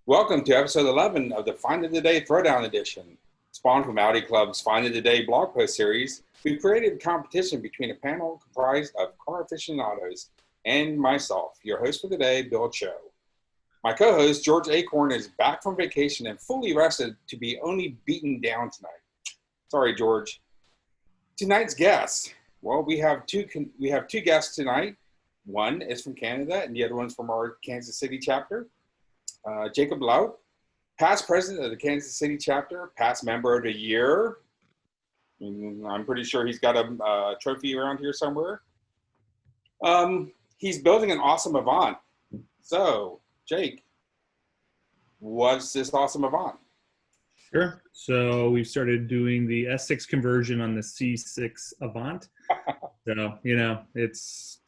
Welcome to episode 11 of the Find of the Day Throwdown edition. Spawned from Audi Club's Find of the Day blog post series, we've created a competition between a panel comprised of car aficionados and myself, your host for the day, Bill Cho. My co-host, George Acorn, is back from vacation and fully rested to be only beaten down tonight. Sorry, George. Tonight's guests. Well, we have two guests tonight. One is from Canada and the other one's from our Kansas City chapter. Jacob Lauck, past president of the Kansas City chapter, past member of the year. I'm pretty sure he's got a trophy around here somewhere. He's building an awesome Avant. So, Jake, what's this awesome Avant? Sure. So we've started doing the S6 conversion on the C6 Avant. So, it's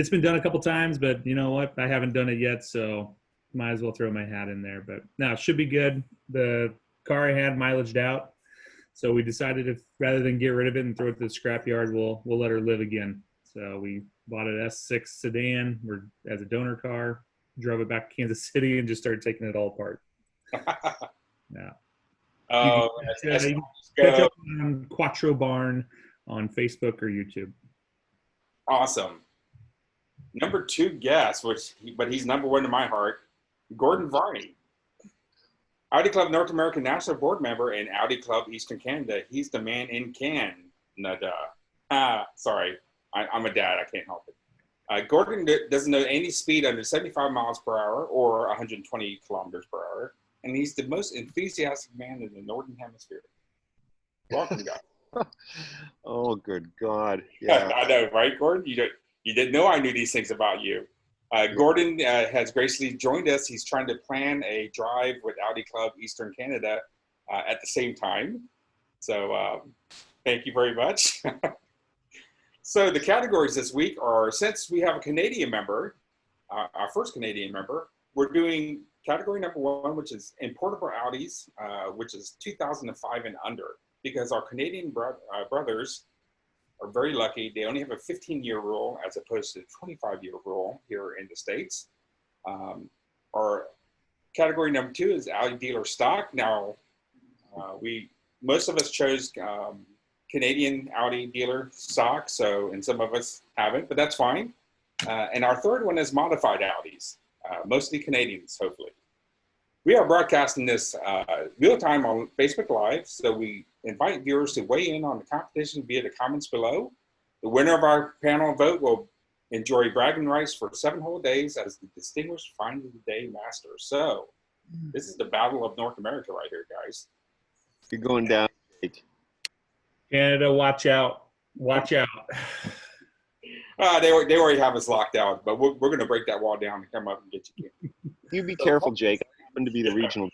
been done a couple times, but you know what? I haven't done it yet, so might as well throw my hat in there. But no, it should be good. The car I had mileaged out, so we decided if rather than get rid of it and throw it to the scrapyard, we'll let her live again. So we bought an S6 sedan as a donor car, drove it back to Kansas City, and just started taking it all apart. Yeah. Oh, you can catch up on Quattro Barn on Facebook or YouTube. Awesome. Number two guest, but he's number one in my heart, Gordon Varney. Audi Club North American National Board member and Audi Club Eastern Canada. He's the man in Canada. Sorry, I'm a dad. I can't help it. Gordon doesn't know any speed under 75 miles per hour or 120 kilometers per hour. And he's the most enthusiastic man in the Northern Hemisphere. Welcome, guys. Oh, good God. Yeah. I know, right, Gordon? You didn't know I knew these things about you. Gordon has graciously joined us. He's trying to plan a drive with Audi Club Eastern Canada at the same time. So thank you very much. So the categories this week are, since we have a Canadian member, our first Canadian member, we're doing category number one, which is importable Audis, which is 2005 and under, because our Canadian brothers are very lucky. They only have a 15-year rule as opposed to a 25-year rule here in the States. Our category number two is Audi dealer stock. Now, most of us chose Canadian Audi dealer stock, and some of us haven't, but that's fine. And our third one is modified Audis, mostly Canadians, hopefully. We are broadcasting this real time on Facebook Live, so we invite viewers to weigh in on the competition via the comments below. The winner of our panel vote will enjoy bragging rights for 7 whole days as the distinguished Find of the Day master. So this is the battle of North America right here, guys. You're going down. Canada, watch out. Watch out. They already have us locked out, but we're going to break that wall down and come up and get you. You be careful, Jake. I happen to be the regional.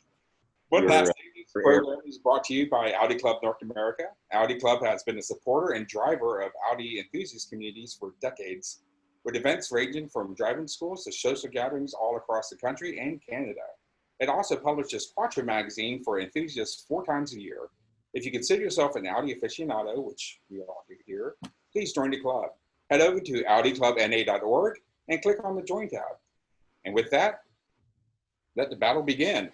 One last thing. This program is brought to you by Audi Club North America. Audi Club has been a supporter and driver of Audi enthusiast communities for decades, with events ranging from driving schools to social gatherings all across the country and Canada. It also publishes Quattro magazine for enthusiasts 4 times a year. If you consider yourself an Audi aficionado, which we all do here, please join the club. Head over to audiclubna.org and click on the Join tab. And with that, let the battle begin.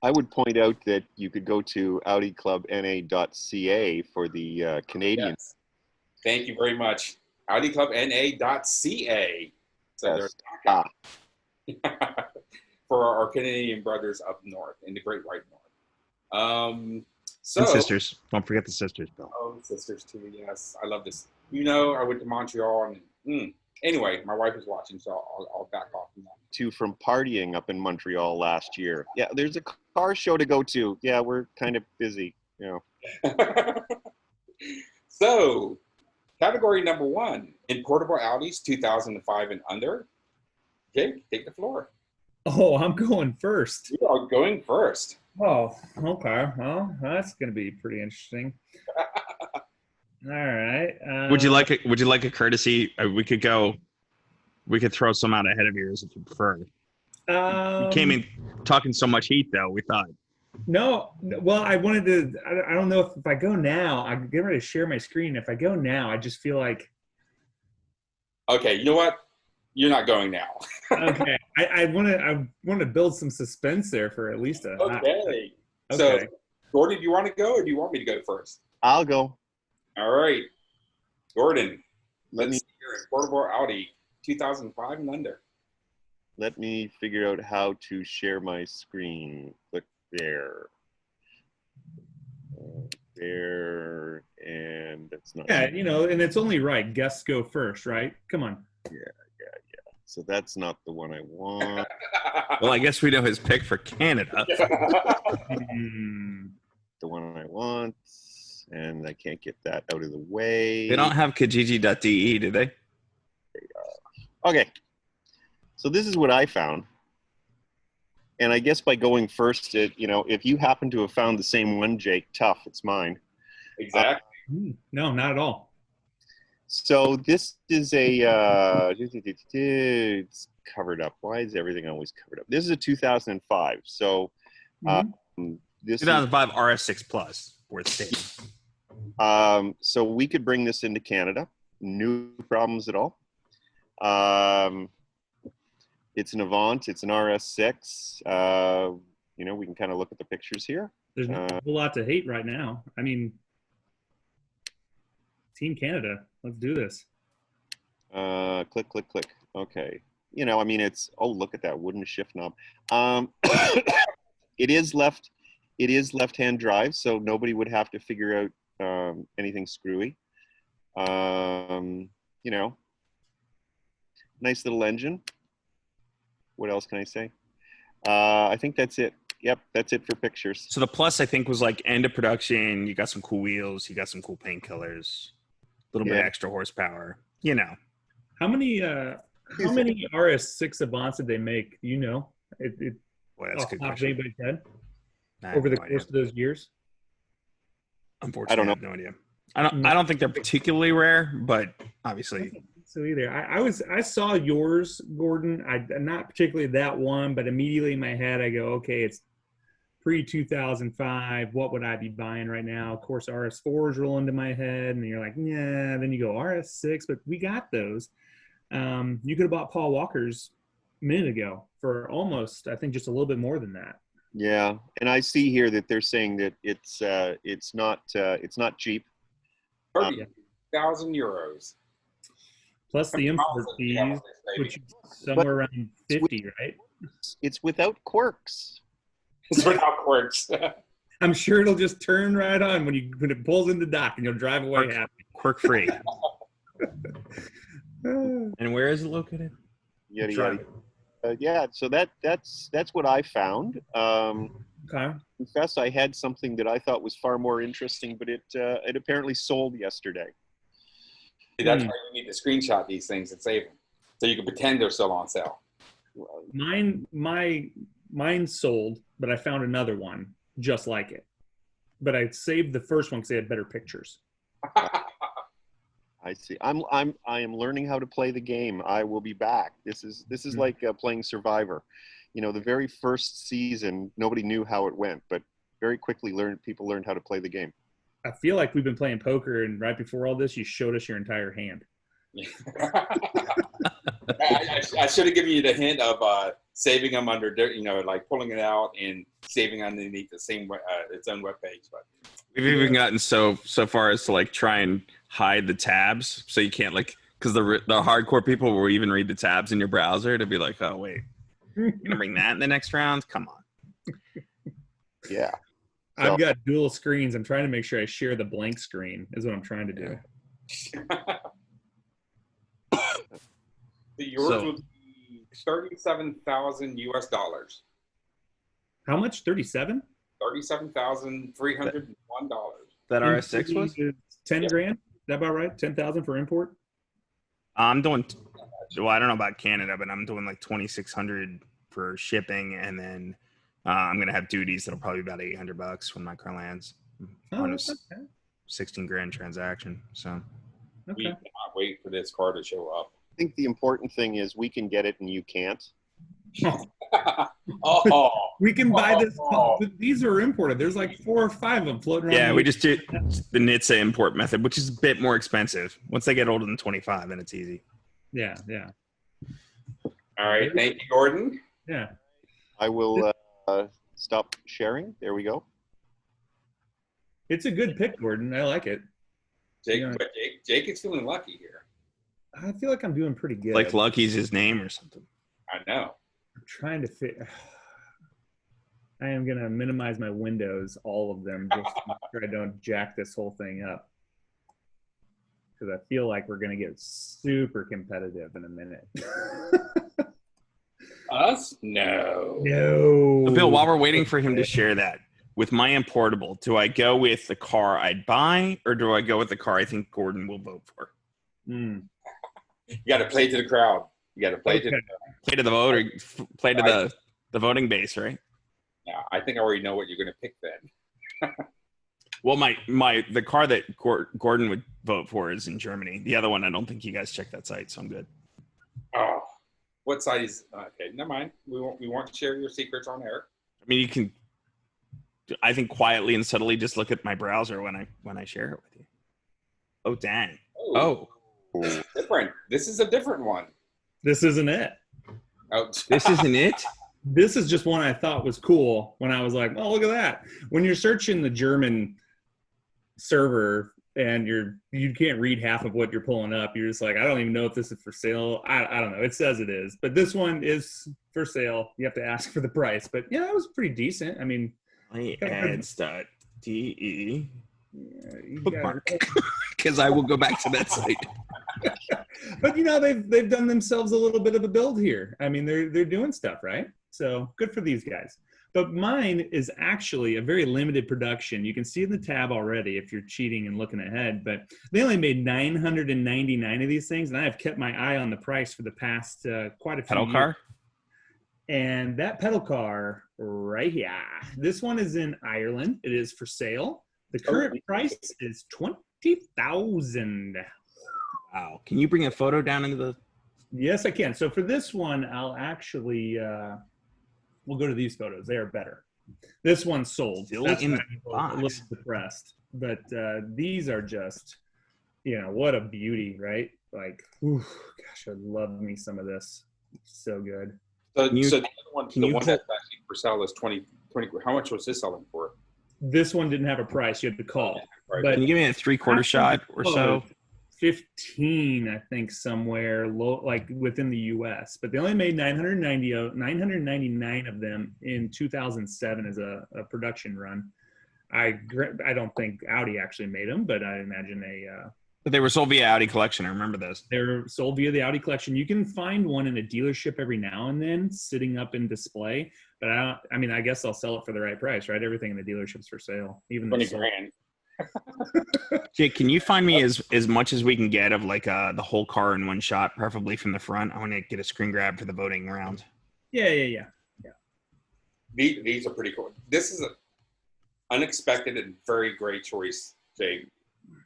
I would point out that you could go to audiclubna.ca for the Canadians. Yes. Thank you very much. audiclubna.ca. So Yes. there's for our Canadian brothers up north in the Great White North. And sisters. Don't forget the sisters, Bill. Oh, sisters too. Yes, I love this. I went to Montreal and anyway, my wife is watching, so I'll back off from that. From partying up in Montreal last year. Yeah, there's a car show to go to. Yeah, we're kind of busy, So, category number one, importable Audis 2005 and under. Jake, take the floor. Oh, I'm going first. You are going first. Oh, okay. Well, that's going to be pretty interesting. All right. Would you like a courtesy? We could throw some out ahead of yours if you prefer. You came in talking so much heat, though. We thought. No, well, I wanted to. I don't know if I go now, I'm getting ready to share my screen. If I go now, I just feel like. Okay, you know what? You're not going now. Okay. I want to build some suspense there for at least a. Okay. Okay. So, Gordon, do you want to go or do you want me to go first? I'll go. All right. Gordon, Let me let's see here. Portable Audi 2005 and under. let me figure out how to share my screen. Click there. There, and that's not. Yeah, and it's only right. Guests go first, right? Come on. Yeah. So that's not the one I want. Well, I guess we know his pick for Canada. The one I want, and I can't get that out of the way. They don't have Kijiji.de, do they? Okay. So this is what I found. And I guess by going first, if you happen to have found the same one, Jake, tough, it's mine. Exactly. No, not at all. So this is it's covered up. Why is everything always covered up? This is a 2005. So this 2005 RS6 Plus, worth stating. So we could bring this into Canada. No problems at all. It's an Avant. It's an RS6. We can kind of look at the pictures here. There's not a whole lot to hate right now. I mean, Team Canada, let's do this. Click. Okay. It's, look at that wooden shift knob. It is left-hand drive, so nobody would have to figure out anything screwy. Nice little engine. What else can I say? I think that's it. Yep, that's it for pictures. So the Plus, I think, was like end of production. You got some cool wheels. You got some cool paint colors. A little bit extra horsepower. How many RS6 Avants did they make? Do you know? Boy, that's a good off question. anybody's head I have over the no course idea. of those years? Unfortunately, I don't I have no idea. I don't think they're particularly rare, but obviously. So either I saw yours, Gordon. Not particularly that one, but immediately in my head I go, okay, it's pre-2005. What would I be buying right now? Of course, RS4s roll into my head, and you're like, yeah. Then you go RS6, but we got those. You could have bought Paul Walker's a minute ago for almost, I think, just a little bit more than that. Yeah, and I see here that they're saying that it's not cheap. 30,000 euros. Plus the import fees, which is somewhere around 50, right? It's without quirks. It's without quirks. I'm sure it'll just turn right on when it pulls in the dock, and you'll drive away happy. Quirk free. And where is it located? Yada. Yeah, so that's what I found. Okay. Confess, I had something that I thought was far more interesting, but it apparently sold yesterday. That's why you need to screenshot these things and save them, so you can pretend they're still on sale. Mine sold, but I found another one just like it. But I saved the first one because they had better pictures. I see. I am learning how to play the game. I will be back. This is like playing Survivor. The very first season, nobody knew how it went, but very quickly people learned how to play the game. I feel like we've been playing poker, and right before all this, you showed us your entire hand. I should have given you the hint of saving them under, like pulling it out and saving underneath the same its own webpage. But we've even gotten so far as to like try and hide the tabs, so you can't because the hardcore people will even read the tabs in your browser to be like, oh wait, you're gonna bring that in the next round? Come on. Yeah. So, I've got dual screens. I'm trying to make sure I share the blank screen is what I'm trying to do. Yours would be $37,000 US. How much? 37? $37,301. That RS6 was 10 grand. Is that about right? 10,000 for import. I'm doing. Well, I don't know about Canada, but I'm doing like 2,600 for shipping, and then I'm gonna have duties that'll probably be about $800 when my car lands on a Okay. 16 grand transaction. So We cannot wait for this car to show up. I think the important thing is we can get it and you can't. Oh, We can buy this. These are imported. There's like 4 or 5 of them floating around. yeah, we just do the NHTSA import method, which is a bit more expensive. Once they get older than 25, then it's easy. Yeah. All right. Thank you, Gordon. Yeah. I will stop sharing. There we go. It's a good pick, Gordon. I like it. Jake is feeling lucky here. I feel like I'm doing pretty good. Like Lucky's his name or something. I know. I'm trying to fit. I am going to minimize my windows, all of them, just to make sure I don't jack this whole thing up. Because I feel like we're going to get super competitive in a minute. Us? No. No. So Bill, while we're waiting for him to share that, with my importable, do I go with the car I'd buy, or do I go with the car I think Gordon will vote for? Mm. You got to play to the crowd. You got to play to the vote, or play to the voting base, right? Yeah, I think I already know what you're going to pick then. Well, the car that Gordon would vote for is in Germany. The other one, I don't think you guys checked that site, so I'm good. Oh, what site is? Okay, never mind. We won't share your secrets on air. I mean, you can. I think quietly and subtly just look at my browser when I share it with you. Oh dang! Oh, different. This is a different one. This isn't it. Oh, this isn't it. This is just one I thought was cool when I was like, oh, look at that. When you're searching the German server and you can't read half of what you're pulling up, you're just like, I don't even know if this is for sale. I don't know. It says it is. But this one is for sale. You have to ask for the price. But yeah, it was pretty decent. I mean, ads.de yeah, bookmark, because I will go back to that site. But they've done themselves a little bit of a build here. I mean, they're doing stuff, right? So good for these guys. But mine is actually a very limited production. You can see in the tab already if you're cheating and looking ahead, but they only made 999 of these things, and I have kept my eye on the price for the past quite a few Pedal years. car? And that pedal car right here, this one is in Ireland. It is for sale. The current price is $20,000. Wow. Can you bring a photo down into the... Yes, I can. So for this one, I'll actually... we'll go to these photos. They are better. This one's sold. Still That's in why the I'm a little box. depressed. But these are just, what a beauty, right? Like, gosh, I'd love me some of this. So good. So the other one, the one that's actually for sale is 20. How much was this selling for? This one didn't have a price. You had to call. Right. But Can you give me a 3/4 shot or so? 15, I think, somewhere low, like within the U.S. But they only made 999 of them in 2007 as a production run. I don't think Audi actually made them, but I imagine But they were sold via Audi Collection. I remember those. they're sold via the Audi Collection. You can find one in a dealership every now and then sitting up in display. But I guess I'll sell it for the right price, right? Everything in the dealership's for sale, even the $20,000. Jake, can you find me as much as we can get of like the whole car in one shot, preferably from the front? I want to get a screen grab for the voting round. Yeah. These are pretty cool. This is an unexpected and very great choice, Jake.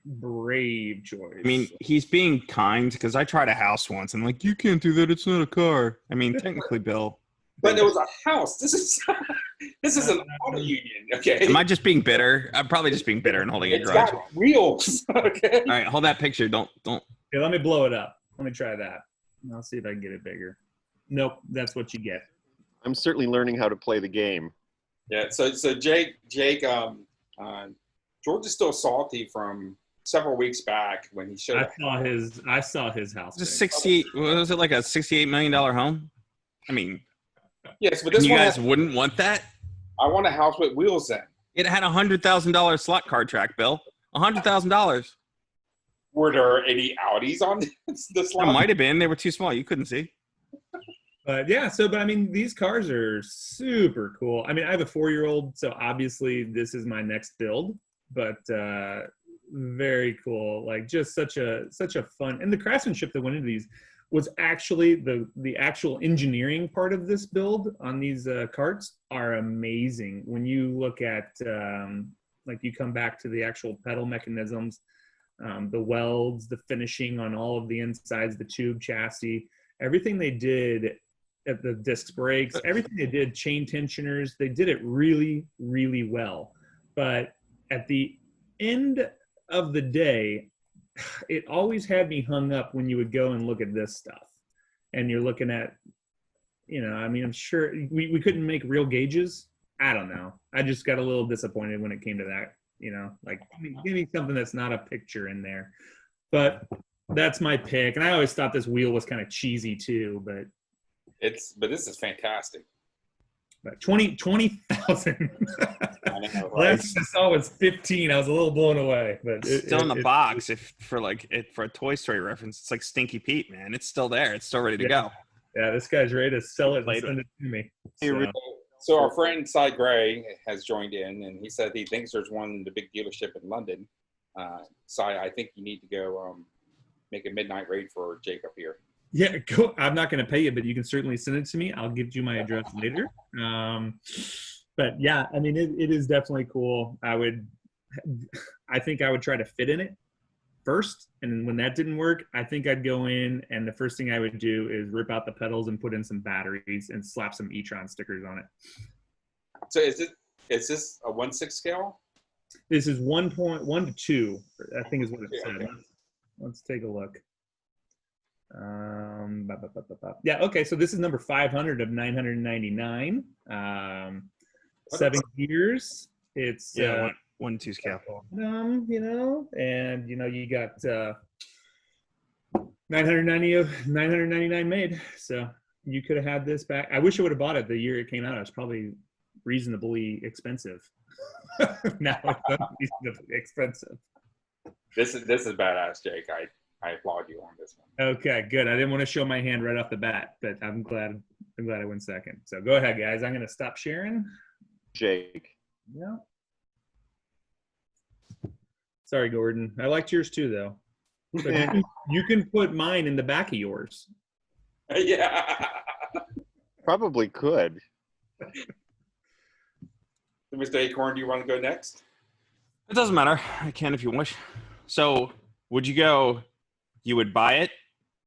Brave choice. I mean, he's being kind because I tried a house once and like, you can't do that. It's not a car. I mean, technically, Bill. But it was a house. This is an auto union. Okay. Am I just being bitter? I'm probably just being bitter and holding a It's grudge. got wheels. Okay. All right, hold that picture. Don't. Okay, let me blow it up. Let me try that. I'll see if I can get it bigger. Nope, that's what you get. I'm certainly learning how to play the game. Yeah. So Jake, George is still salty from several weeks back when he showed. I saw his house. Just 68. Was it like a $68 million home? I mean, yes, but this you one guys wouldn't want that. I want a house with wheels in. It had $100,000 slot car track, Bill. $100,000. Were there any Audis on the slot? It might have been. They were too small. You couldn't see. But yeah, but I mean, these cars are super cool. I mean, I have a 4-year-old, so obviously this is my next build. But very cool. Like just such a fun, and the craftsmanship that went into these was actually the actual engineering part of this build on these carts are amazing. When you look at like you come back to the actual pedal mechanisms, the welds, the finishing on all of the insides, the tube chassis, everything they did at the disc brakes, everything they did, chain tensioners, they did it really, really well. But at the end of the day, it always had me hung up when you would go and look at this stuff. And you're looking at you know, I mean, I'm sure we couldn't make real gauges. I don't know. I just got a little disappointed when it came to that, you know, like give me something that's not a picture in there. But that's my pick. And I always thought this wheel was kind of cheesy too, but this is fantastic. But 20,000. I know, right? Last I saw was 15. I was a little blown away, but It's still in the box. If for a Toy Story reference, it's like Stinky Pete, man. It's still there. It's still ready to go. Yeah, this guy's ready to sell it and send it to me. So our friend Cy Gray has joined in, and he said he thinks there's one in the big dealership in London. Cy, I think you need to go make a midnight raid for Jacob here. Yeah, go. I'm not going to pay you, but you can certainly send it to me. I'll give you my address later. But yeah, I mean, it is definitely cool. I think I would try to fit in it first, and when that didn't work, I think I'd go in, and the first thing I would do is rip out the pedals and put in some batteries and slap some e-tron stickers on it. So is this a 1/6 scale? This is 1.1 to 2, I think is what it said. Okay. Let's take a look. Yeah, okay, so this is number 500 of 999. 7 gears. It's 1/2 scale. you know, and you know, you got 999 made. So you could have had this back. I wish I would have bought it the year it came out. It was probably reasonably expensive. Now it's unreasonably expensive. This is badass, Jake. I applaud you on this one. Okay, good. I didn't want to show my hand right off the bat, but I'm glad I went second. So go ahead, guys. I'm going to stop sharing. Jake. Yeah. Sorry, Gordon. I liked yours too, though. But you can put mine in the back of yours. Yeah. Probably could. Mr. Acorn, do you want to go next? It doesn't matter. I can if you wish. So would you go, you would buy it,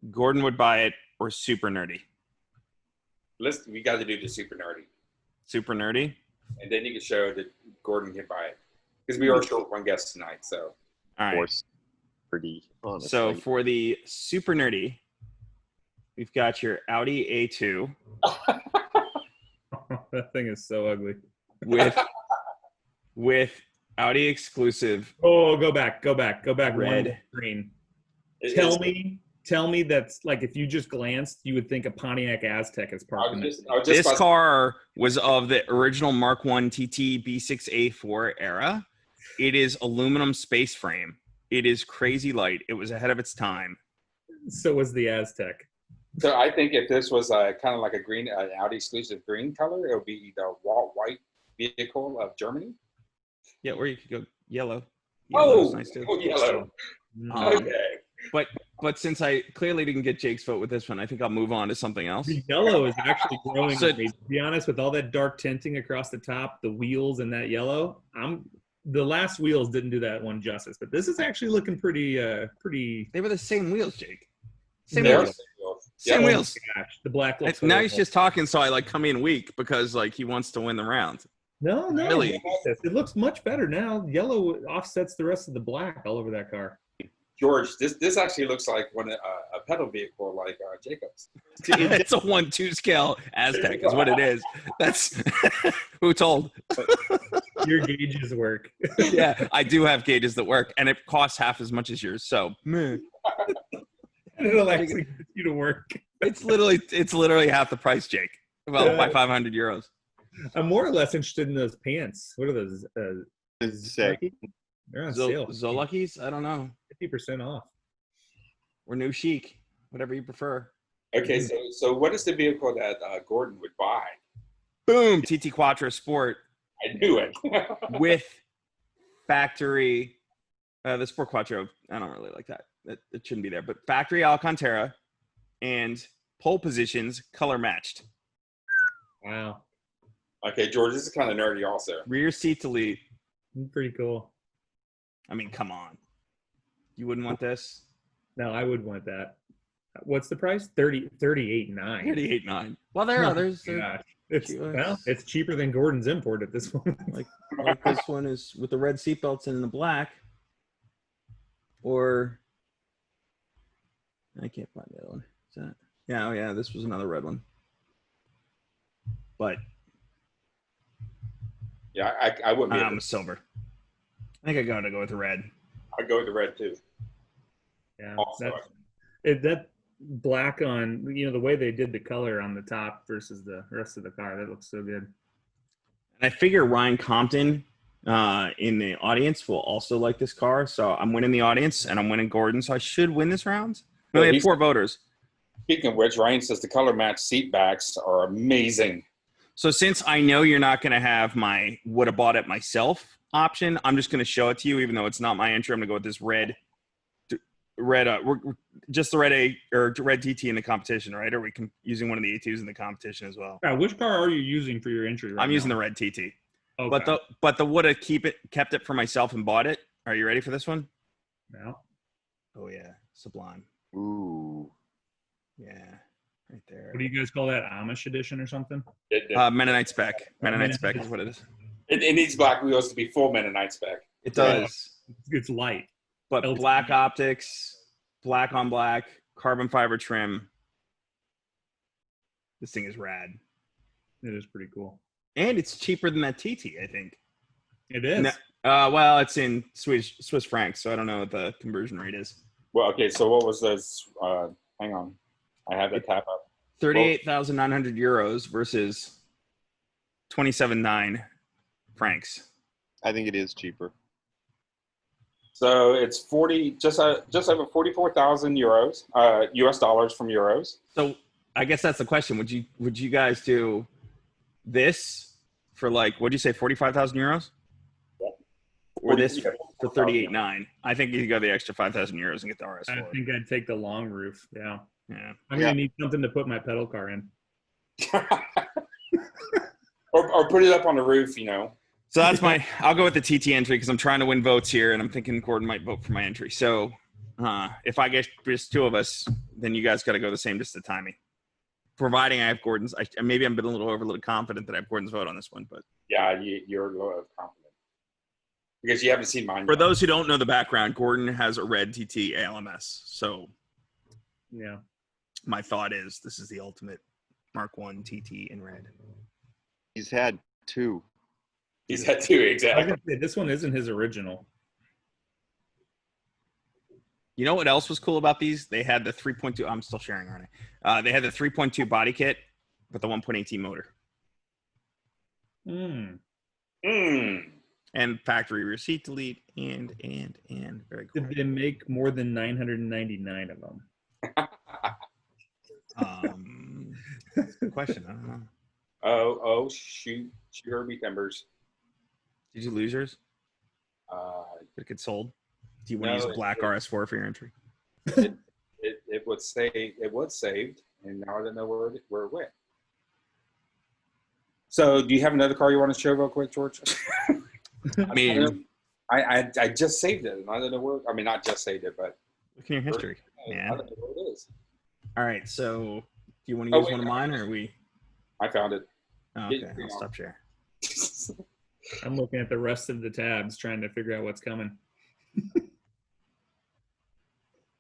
Gordon would buy it, or super nerdy? We got to do the super nerdy. Super nerdy? And then you can show that Gordon can buy it. Because we are short one guest tonight, so. All right. Pretty honestly. So for the super nerdy, we've got your Audi A2. That thing is so ugly. With Audi exclusive. Oh, go back. Red. One green. Tell me that's like, if you just glanced, you would think a Pontiac Aztec is parked in this. This car was of the original Mark 1 TT B6A4 era. It is aluminum space frame. It is crazy light. It was ahead of its time. So was the Aztec. So I think if this was kind of like an Audi exclusive green color, it would be the white vehicle of Germany. Yeah, or you could go yellow. Yellow's nice too. Yellow. Okay. But since I clearly didn't get Jake's vote with this one, I think I'll move on to something else. The yellow is actually growing. So, to be honest, with all that dark tinting across the top, the wheels and that yellow, the last wheels didn't do that one justice, but this is actually looking pretty. They were the same wheels, Jake. Same wheels. Gosh, the black looks Now horrible. he's just talking, so I come in weak because he wants to win the round. No, Really? It looks much better now. Yellow offsets the rest of the black all over that car. George, this actually looks like a pedal vehicle like Jacob's. It's a 1/2 scale Aztec is what it is. That's who told. Your gauges work. Yeah, I do have gauges that work, and it costs half as much as yours. So It'll actually get you to work. it's literally half the price, Jake. Well, by 500 euros. I'm more or less interested in those pants. What are those? They're on sale. Zoluckies? I don't know. 50% off. Or new chic, whatever you prefer. Okay, so what is the vehicle that Gordon would buy? Boom, TT Quattro Sport. I knew it. With factory, the Sport Quattro, I don't really like that. It shouldn't be there. But factory Alcantara and pole positions color matched. Wow. Okay, George, this is kind of nerdy also. Rear seat delete. Pretty cool. I mean, come on. You wouldn't want this? No, I would want that. What's the price? 38.9. 38.9. Well, there are others. It's cheaper than Gordon's import at this point. like this one is with the red seatbelts and the black. Or I can't find the other one. Is that? Yeah, oh yeah, this was another red one. but Yeah, I wouldn't be. I'm a silver. I think I gotta go with the red. I'd go with the red too. Yeah, Also, that black on, the way they did the color on the top versus the rest of the car, that looks so good. And I figure Ryan Compton in the audience will also like this car. So I'm winning the audience and I'm winning Gordon. So I should win this round. We only have 4 voters. Speaking of which, Ryan says the color match seat backs are amazing. So since I know you're not going to have my would have bought it myself option, I'm just going to show it to you, even though it's not my entry. I'm going to go with this red, just the red A or red TT in the competition, right? Or are we using one of the A2s in the competition as well? Which car are you using for your entry right I'm now? using the red TT. Okay. But the would have kept it for myself and bought it. Are you ready for this one? No. Oh yeah, Sublime. Ooh. Yeah, right there. What do you guys call that? Amish edition or something? Mennonite spec. Mennonite spec is what it is. It needs black wheels to be full Mennonite spec. It does. It's light. But black optics, black on black, carbon fiber trim. This thing is rad. It is pretty cool. And it's cheaper than that TT, I think. It is. Well, it's in Swiss francs, so I don't know what the conversion rate is. Well, okay, so what was this? Hang on. I have that tab up. 38,900 euros versus 27,900 francs. I think it is cheaper. So it's just over 44,000 euros, US dollars from euros. So I guess that's the question. Would you guys do this for like, what'd you say, 45,000 euros? Yeah. Or this for 38,900? I think you go the extra 5,000 euros and get the RS4. I think I'd take the long roof. Yeah. Yeah. I'm going to need something to put my pedal car in. or put it up on the roof, So that's I'll go with the TT entry because I'm trying to win votes here, and I'm thinking Gordon might vote for my entry. So if I get just 2 of us, then you guys got to go the same just to time me. Providing I have Gordon's, maybe I'm a little overly confident that I have Gordon's vote on this one, but yeah, you're a little confident because you haven't seen mine. For those who don't know the background, Gordon has a red TT ALMS. So yeah, my thought is this is the ultimate Mark 1 TT in red. He's had 2. He's had 2, exactly. I can say this one isn't his original. You know what else was cool about these? They had the 3.2. I'm still sharing, aren't I? They had the 3.2 body kit with the 1.8T motor. And factory receipt delete and very cool. Did they make more than 999 of them? That's a good question. I don't know. Oh, shoot, Herbie Timbers. Did you lose yours? Did it get sold? Do you want to use black RS4 for your entry? It was saved, and now I don't know where it went. So, do you have another car you want to show real quick, George? I mean, I just saved it, and I don't know where. I mean, not just saved it, but look in your history. I don't know where it is. All right, so do you want to use one of mine, or are we? I found it. Oh, okay, I'll stop share. I'm looking at the rest of the tabs, trying to figure out what's coming.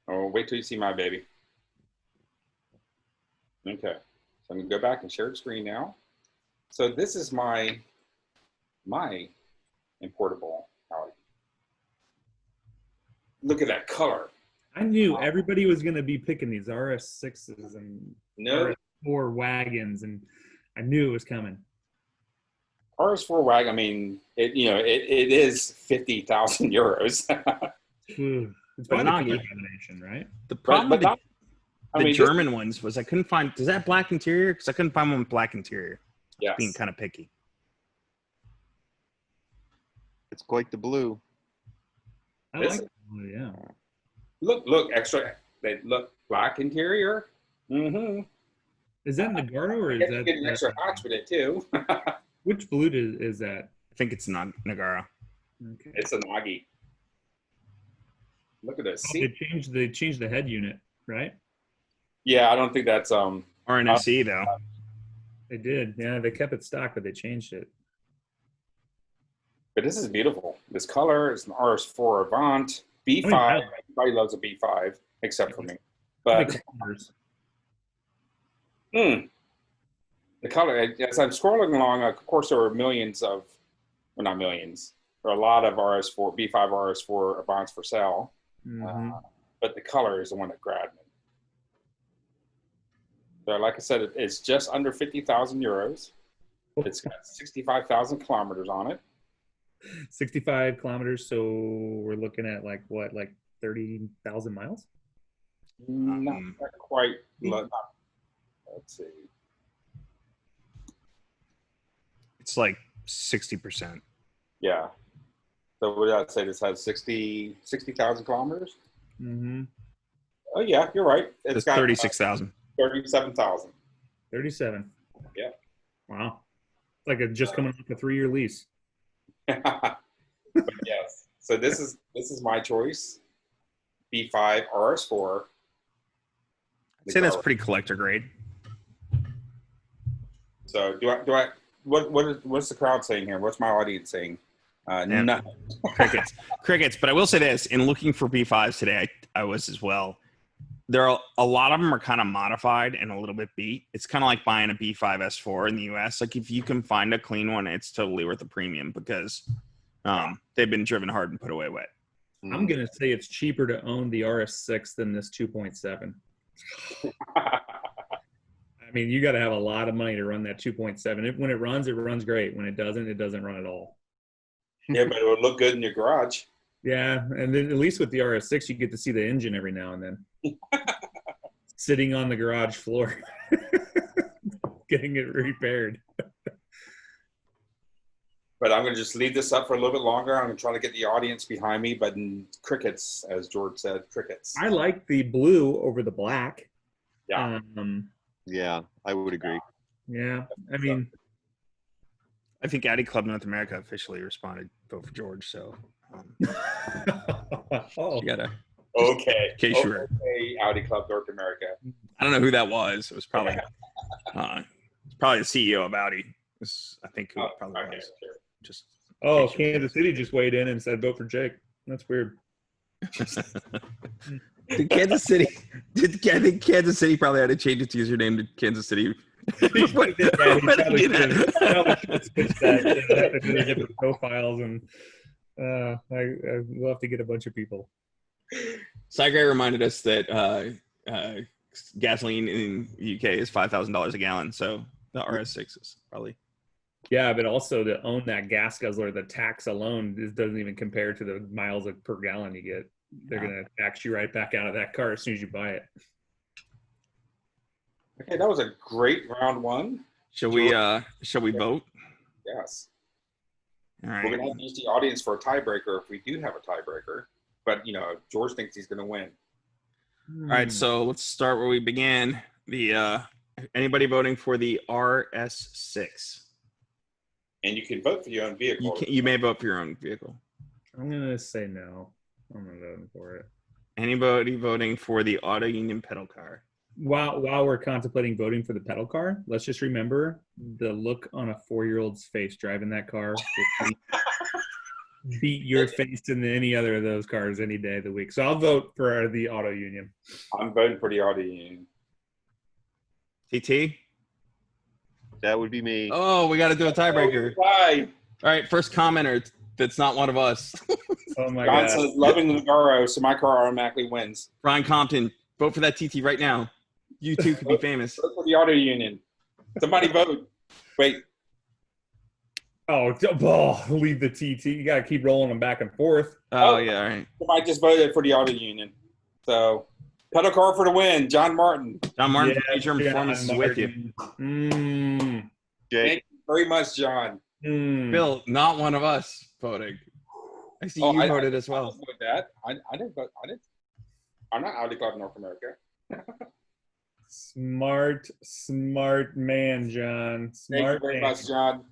Oh, wait till you see my baby. Okay, so I'm gonna go back and share the screen now. So this is my importable Audi. Look at that color. I knew everybody was going to be picking these RS6s and RS4 wagons, and I knew it was coming. RS4 wagon. I mean, it is 50,000 euros. It's probably the combination, right? The problem with the German ones was I couldn't find. Does that black interior? Because I couldn't find one with black interior. Yeah, being kind of picky. It's quite the blue. I like it. Oh, yeah. Look, extra. They look black interior. Mm-hmm. Is that Nagaro or is that get an extra notch with it too? Which blue is that? I think it's not Nagaro. Okay. It's a Nagi. Look at this. Oh, they changed the head unit, right? Yeah, I don't think that's RNSE though. They did. Yeah, they kept it stock, but they changed it. But this is beautiful. This color is an RS4 Avant B5. Everybody loves a B5 except for me. But The color, as I'm scrolling along, of course, there were millions of, well, not millions, there are a lot of RS4, B5 RS4 Avants for sale. But the color is the one that grabbed me. So, like I said, it's just under 50,000 euros. It's got 65,000 kilometers on it. 65 kilometers. So we're looking at like what, like 30,000 miles? Not quite. Let's see. It's like 60%. Yeah. So what did I say? This has 60,000 kilometers? Oh, yeah, you're right. It's got 36,000. 37,000. 37. Yeah. Wow. It's like just coming off a 3-year lease. But yes. So this is my choice. B5 RS4. I'd say that's pretty collector grade. So what's the crowd saying here? What's my audience saying? Nothing. Crickets. But I will say this: in looking for B5s today, I was as well. There are a lot of them are kind of modified and a little bit beat. It's kind of like buying a B5 S4 in the US. Like if you can find a clean one, it's totally worth the premium because they've been driven hard and put away wet. I'm gonna say it's cheaper to own the RS6 than this 2.7. I mean, you got to have a lot of money to run that 2.7. When it runs great. When it doesn't run at all. Yeah, but it would look good in your garage. Yeah, and then at least with the RS6, you get to see the engine every now and then. Sitting on the garage floor. Getting it repaired. But I'm going to just leave this up for a little bit longer. I'm going to try to get the audience behind me, but crickets, as George said, crickets. I like the blue over the black. Yeah. Yeah, I would agree. Yeah, I mean, I think Audi Club North America officially responded, vote for George. So oh, you gotta. Okay. In case you were. Okay, Audi Club North America. I don't know who that was. It was probably the CEO of Audi. I think who it probably okay, was. sure. Just. Kansas City just weighed in and said vote for Jake. That's weird. Did Kansas City? I think Kansas City probably had to change its username to Kansas City. He probably should have switched that to different profiles, and we'll have to get a bunch of people. Cygray reminded us that gasoline in the UK is $5,000 a gallon, so the RS6 is probably. Yeah, but also to own that gas guzzler, the tax alone doesn't even compare to the miles per gallon you get. They're going to tax you right back out of that car as soon as you buy it. Okay, that was a great round one. Shall we vote? Yes. All right. We're going to have to use the audience for a tiebreaker if we do have a tiebreaker. But, George thinks he's going to win. All right, so let's start where we began. Anybody voting for the RS6? And you can vote for your own vehicle. You may vote for your own vehicle. I'm going to say no. I'm not voting for it. Anybody voting for the Auto Union pedal car? While we're contemplating voting for the pedal car, let's just remember the look on a 4-year-old's face driving that car will beat your face in any other of those cars any day of the week. So I'll vote for the Auto Union. I'm voting for the Auto Union. TT? That would be me. Oh, we got to do a tiebreaker. Bye. All right, first commenter that's not one of us. Oh my John God. says loving the Nagaro, so my car automatically wins. Brian Compton, vote for that TT right now. You too could be famous. Vote for the Auto Union. Somebody vote. Wait. Oh, leave the TT. You got to keep rolling them back and forth. Oh, yeah, all right. Somebody just voted for the Auto Union. So, pedal car for the win. John Martin. John Martin, future performance is with you. Jake. Thank you very much, John. Bill, not one of us voting. I see you voted as well. With that, I didn't vote. I'm not Audi Club North America. Smart man, John. Thank you very much, John.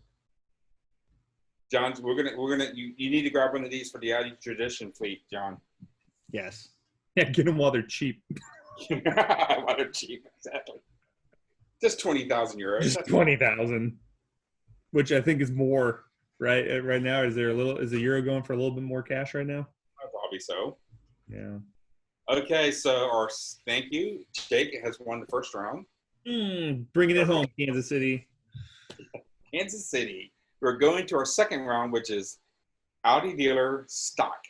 John, we're gonna. You need to grab one of these for the Audi Tradition fleet, John. Yes. Yeah, get them while they're cheap. While they're cheap, exactly. Just 20,000 euros. Just 20,000, which I think is more. Right now, is the euro going for a little bit more cash right now? Probably so. Yeah. Okay, so thank you. Jake has won the first round. Bringing it home, Kansas City. Kansas City. We're going to our second round, which is Audi dealer stock.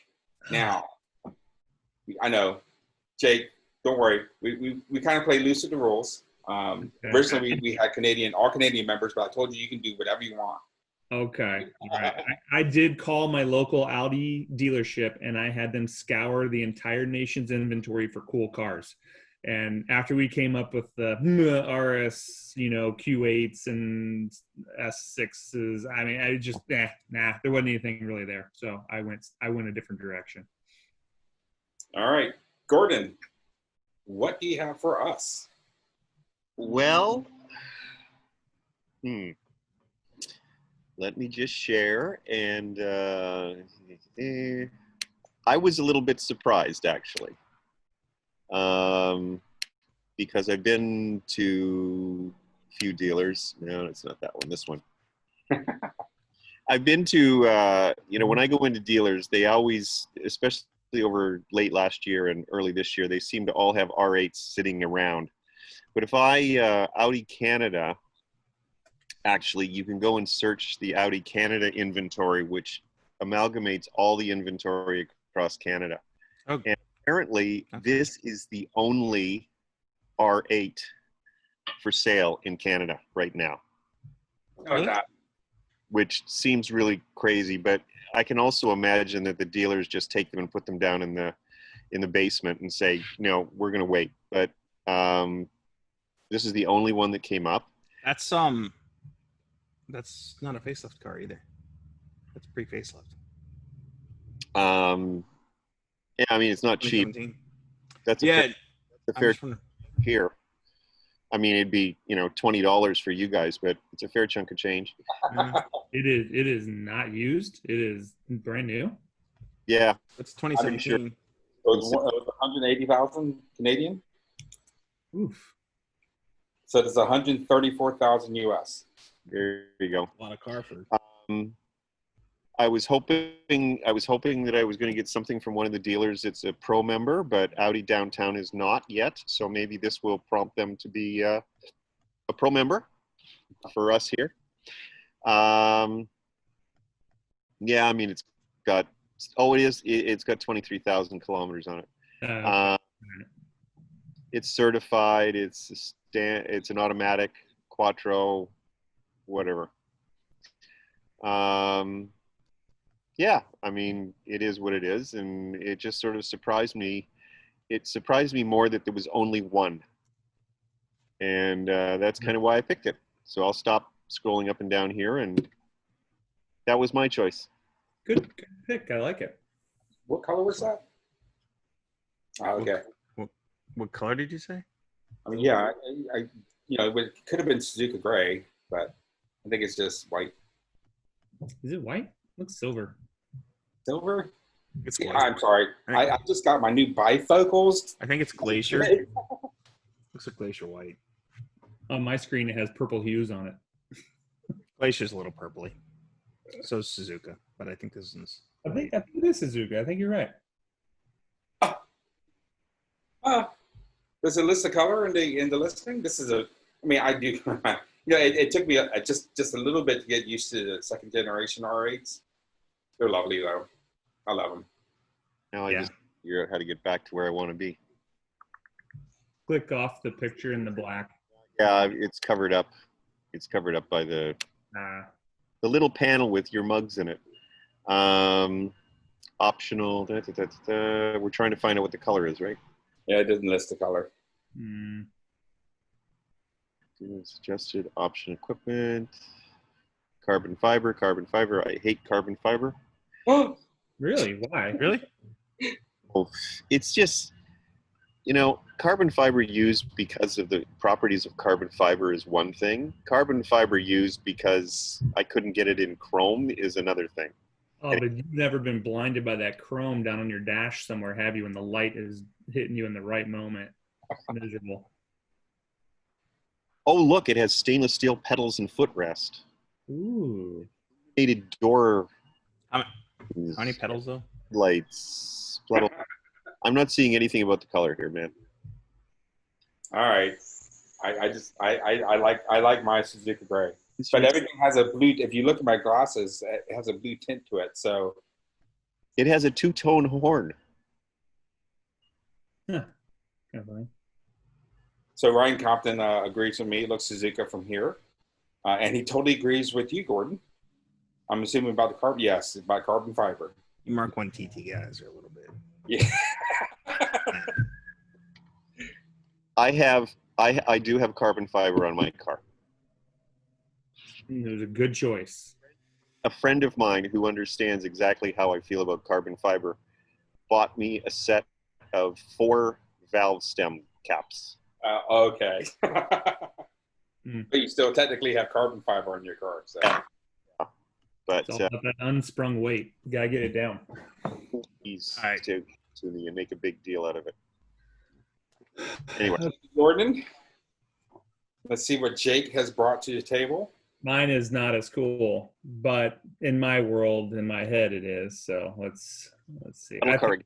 Now, I know, Jake, don't worry. We kind of play loose with the rules. Originally, we had all Canadian members, but I told you can do whatever you want. Okay. All right. I did call my local Audi dealership, and I had them scour the entire nation's inventory for cool cars. And after we came up with the RS, Q8s and S6s, I mean, I just there wasn't anything really there. So I went a different direction. All right, Gordon, what do you have for us? Well, let me just share. And I was a little bit surprised, actually. Because I've been to a few dealers. No, it's not that one. This one. I've been to, when I go into dealers, they always, especially over late last year and early this year, they seem to all have R8s sitting around. But if Audi Canada, actually, you can go and search the Audi Canada inventory, which amalgamates all the inventory across Canada. Okay. And apparently, this is the only R8 for sale in Canada right now. Oh, that. Which seems really crazy, but I can also imagine that the dealers just take them and put them down in the basement and say, no, we're going to wait. But this is the only one that came up. That's not a facelift car either. That's pre-facelift. Yeah, I mean, it's not cheap. That's a fair here. I mean, it'd be, $20 for you guys, but it's a fair chunk of change. It is not used. It is brand new. Yeah. It's 2017. Sure. It was 180,000 Canadian. Oof. So it's 134,000 US. There you go. A lot of car for. I was hoping that I was going to get something from one of the dealers. It's a pro member, but Audi Downtown is not yet. So maybe this will prompt them to be a pro member for us here. Yeah, I mean, it's got 23,000 kilometers on it. Okay. It's certified. It's an automatic Quattro, whatever. Yeah, I mean, it is what it is, and it just sort of surprised me. It surprised me more that there was only one, and that's kind of why I picked it. So I'll stop scrolling up and down here, and that was my choice. Good pick. I like it. What color was that? Okay. What color did you say? I mean, yeah, it could have been Suzuka gray, but I think it's just white. Is it white? Looks silver. Silver? It's Yeah, I'm sorry. I just got my new bifocals. I think it's glacier. Looks like glacier white. On my screen, it has purple hues on it. Glacier's a little purpley. So is Suzuka, but I think this is. I think it is Suzuka. I think you're right. Does it list the color in the listing? This is I do. It took me just a little bit to get used to the second generation R8s. They're lovely though. I love them. Now I just figure out how to get back to where I want to be. Click off the picture in the black. Yeah, it's covered up. It's covered up by the little panel with your mugs in it. Optional. We're trying to find out what the color is, right? Yeah, it doesn't list the color. Suggested option equipment. Carbon fiber. I hate carbon fiber. Oh, really? Why? Really? Oh, it's just, carbon fiber used because of the properties of carbon fiber is one thing. Carbon fiber used because I couldn't get it in chrome is another thing. Oh, but you've never been blinded by that chrome down on your dash somewhere, have you, when the light is hitting you in the right moment? It's miserable. Oh, look, it has stainless steel pedals and footrest. Ooh. Mated door. How many pedals, though? Lights. I'm not seeing anything about the color here, man. All right. I like my Suzuka gray. But everything has a blue. If you look at my glasses, it has a blue tint to it. So It has a two-tone horn. Huh. Kind of funny. So Ryan Compton agrees with me. It looks Suzuka from here, and he totally agrees with you, Gordon. I'm assuming about the carbon. Yes, about carbon fiber. You Mark 1 TT guys are a little bit. Yeah. I do have carbon fiber on my car. It was a good choice. A friend of mine who understands exactly how I feel about carbon fiber bought me a set of 4 valve stem caps. Okay. But you still technically have carbon fiber in your car. So. But It's all about that unsprung weight. You gotta get it down. he's All right. to me and make a big deal out of it. Anyway, Gordon, let's see what Jake has brought to the table. Mine is not as cool, but in my world, in my head, it is. So let's see. Pedal car.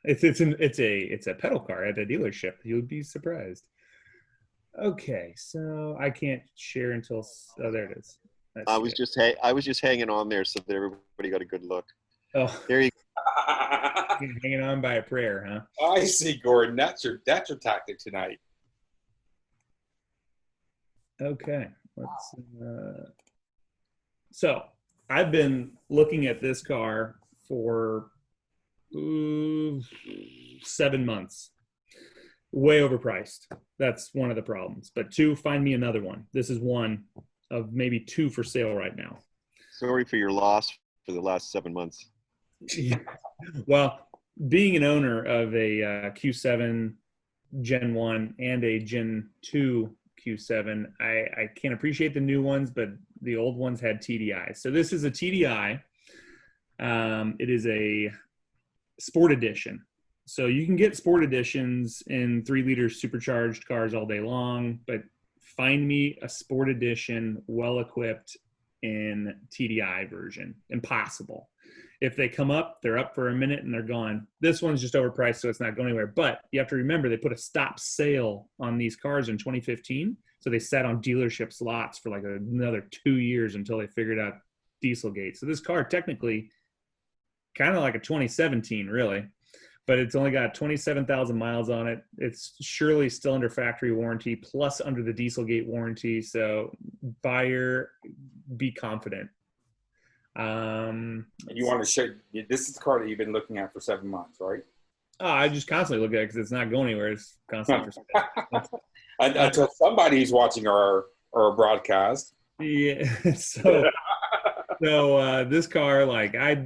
It's a pedal car at a dealership. You would be surprised. Okay, so I can't share until. Oh, there it is. I was just hanging on there so that everybody got a good look. Oh, There you you're hanging on by a prayer, huh? I see, Gordon. That's your tactic tonight. Okay, let's. So I've been looking at this car for 7 months. Way overpriced. That's one of the problems. But 2, find me another one. This is one of maybe 2 for sale right now. Sorry for your loss for the last 7 months. Well, being an owner of a Q7 Gen 1 and a Gen 2 Q7, I can't appreciate the new ones, but the old ones had TDI. So this is a TDI. It is a sport edition. So you can get sport editions in 3-liter supercharged cars all day long, but find me a sport edition well-equipped in TDI version. Impossible. If they come up, they're up for a minute and they're gone. This one's just overpriced, so it's not going anywhere. But you have to remember, they put a stop sale on these cars in 2015. So they sat on dealership slots for like another 2 years until they figured out Dieselgate. So this car technically kind of like a 2017, really. But it's only got 27,000 miles on it. It's surely still under factory warranty, plus under the Dieselgate warranty. So buyer, be confident. You want to show this is the car that you've been looking at for 7 months, right? Oh, I just constantly look at it because it's not going anywhere. It's constantly for sale. Until somebody's watching our broadcast. Yeah. So this car, like I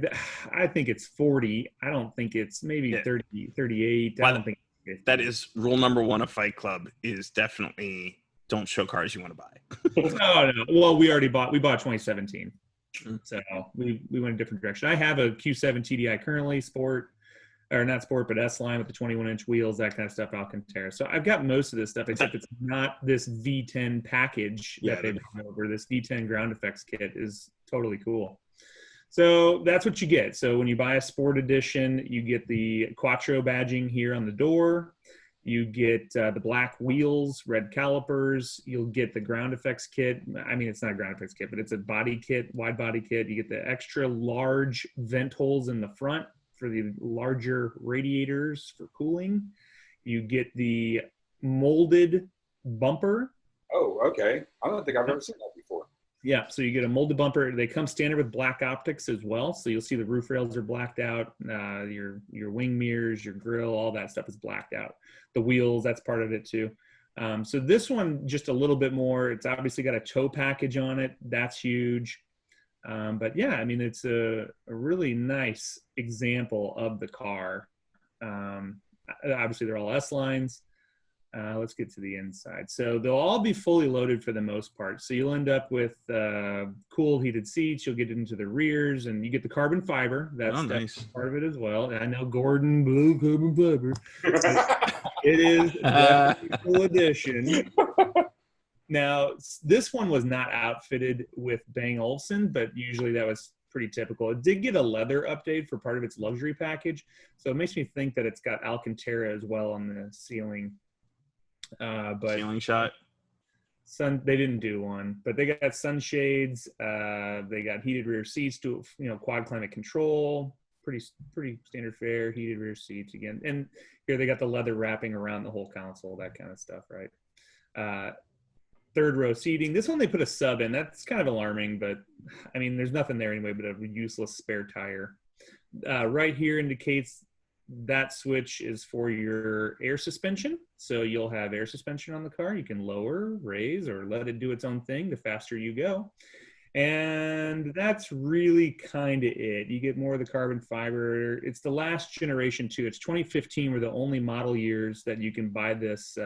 think it's 40. I don't think it's maybe 30, 38. I don't think it's 50. That is rule number 1 of Fight Club is definitely don't show cars you want to buy. Oh no. Well, we bought 2017. So we went a different direction. I have a Q7 TDI currently, sport, or not sport, but S-line with the 21-inch wheels, that kind of stuff, Alcantara. So I've got most of this stuff, except it's not this V10 package that they've done over. This V10 ground effects kit is totally cool. So that's what you get. So when you buy a sport edition, you get the Quattro badging here on the door. You get the black wheels, red calipers. You'll get the ground effects kit. I mean, it's not a ground effects kit, but it's a body kit, wide body kit. You get the extra large vent holes in the front for the larger radiators for cooling. You get the molded bumper. Oh, okay. I don't think I've ever seen that before. Yeah, so you get a molded bumper. They come standard with black optics as well. So you'll see the roof rails are blacked out. Your wing mirrors, your grille, all that stuff is blacked out. The wheels, that's part of it too. So this one, just a little bit more. It's obviously got a tow package on it. That's huge. But yeah, I mean, it's a really nice example of the car. Obviously, they're all S-lines. Let's get to the inside. So they'll all be fully loaded for the most part. So you'll end up with cool heated seats. You'll get into the rears, and you get the carbon fiber. That's nice. Part of it as well. And I know Gordon blew carbon fiber. It is a full edition. Now, this one was not outfitted with Bang Olufsen, but usually that was pretty typical. It did get a leather update for part of its luxury package. So it makes me think that it's got Alcantara as well on the ceiling. But Ceiling shot. They didn't do one, but they got sunshades. They got heated rear seats, quad climate control. Pretty standard fare, heated rear seats again. And here they got the leather wrapping around the whole console, that kind of stuff, right? Third row seating. This one they put a sub in. That's kind of alarming, but I mean, there's nothing there anyway but a useless spare tire. Right here indicates that switch is for your air suspension. So you'll have air suspension on the car. You can lower, raise, or let it do its own thing the faster you go. And that's really kind of it. You get more of the carbon fiber. It's the last generation too. It's 2015 were the only model years that you can buy this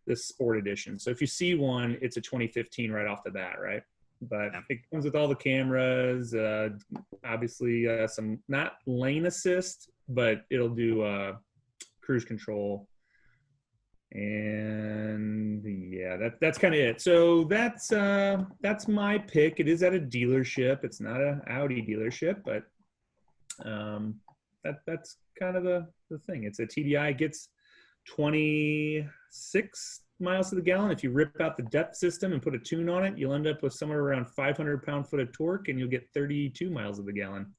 this sport edition. So if you see one, it's a 2015 right off the bat, right? But it comes with all the cameras, obviously some, not lane assist, but it'll do cruise control. And yeah, that's kind of it. So that's my pick. It is at a dealership. It's not an Audi dealership, but that's kind of the thing. It's a TDI. It gets 26 miles to the gallon. If you rip out the depth system and put a tune on it, you'll end up with somewhere around 500 pound-foot of torque, and you'll get 32 miles to the gallon.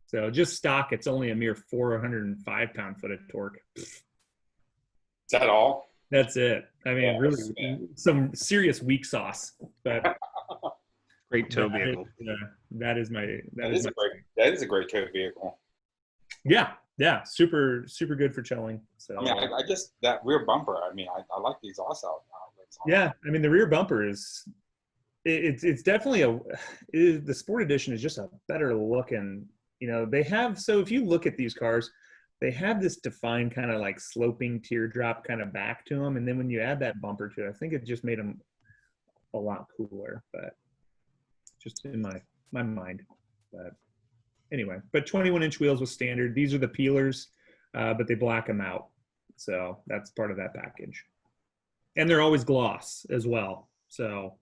So just stock, it's only a mere 405 pound-foot of torque. Is that all? That's it. I mean, really, some serious weak sauce. But great tow vehicle. That is a great tow vehicle. Yeah, super good for towing. So I mean, I just, that rear bumper. I mean, I like these outlets. Yeah, I mean, the rear bumper is, it's definitely the Sport Edition is just a better looking. They have, so if you look at these cars, they have this defined kind of like sloping teardrop kind of back to them, and then when you add that bumper to it, I think it just made them a lot cooler. But just in my mind, but. Anyway, but 21-inch wheels was standard. These are the peelers, but they black them out. So that's part of that package. And they're always gloss as well. So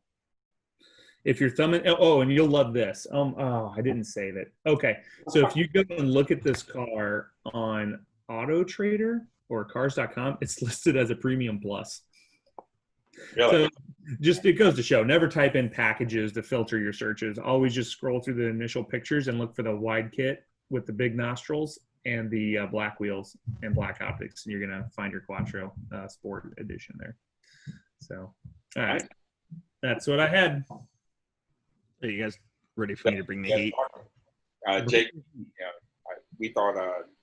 if you're thumbing, and you'll love this. I didn't save it. Okay, so if you go and look at this car on Auto Trader or Cars.com, it's listed as a Premium Plus. Really? So just, it goes to show, never type in packages to filter your searches. Always just scroll through the initial pictures and look for the wide kit with the big nostrils and the black wheels and black optics. And you're going to find your Quattro Sport Edition there. So, all right. That's what I had. Are you guys ready for me to bring the heat? Jake, we thought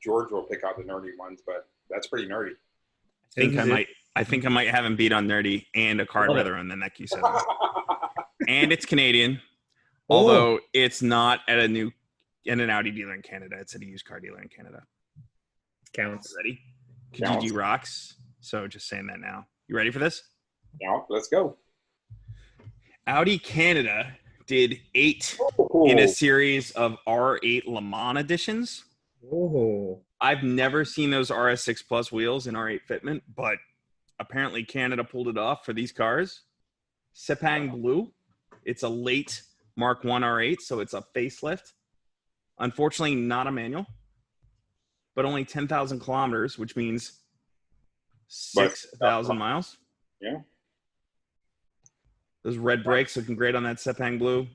George will pick out the nerdy ones, but that's pretty nerdy. I think I might have him beat on nerdy and a card veteran than that you said. And it's Canadian, although it's not at an Audi dealer in Canada. It's at a used car dealer in Canada. Counts. Ready? Kijiji rocks. So just saying that now. You ready for this? Yeah, let's go. Audi Canada did 8 in a series of R8 Lamont editions. Oh. I've never seen those RS6 Plus wheels in R8 fitment, but apparently Canada pulled it off for these cars. Sepang blue. It's a late Mark 1 R8, so it's a facelift. Unfortunately, not a manual, but only 10,000 kilometers, which means 6,000 miles. Yeah. Those red brakes looking great on that Sepang blue.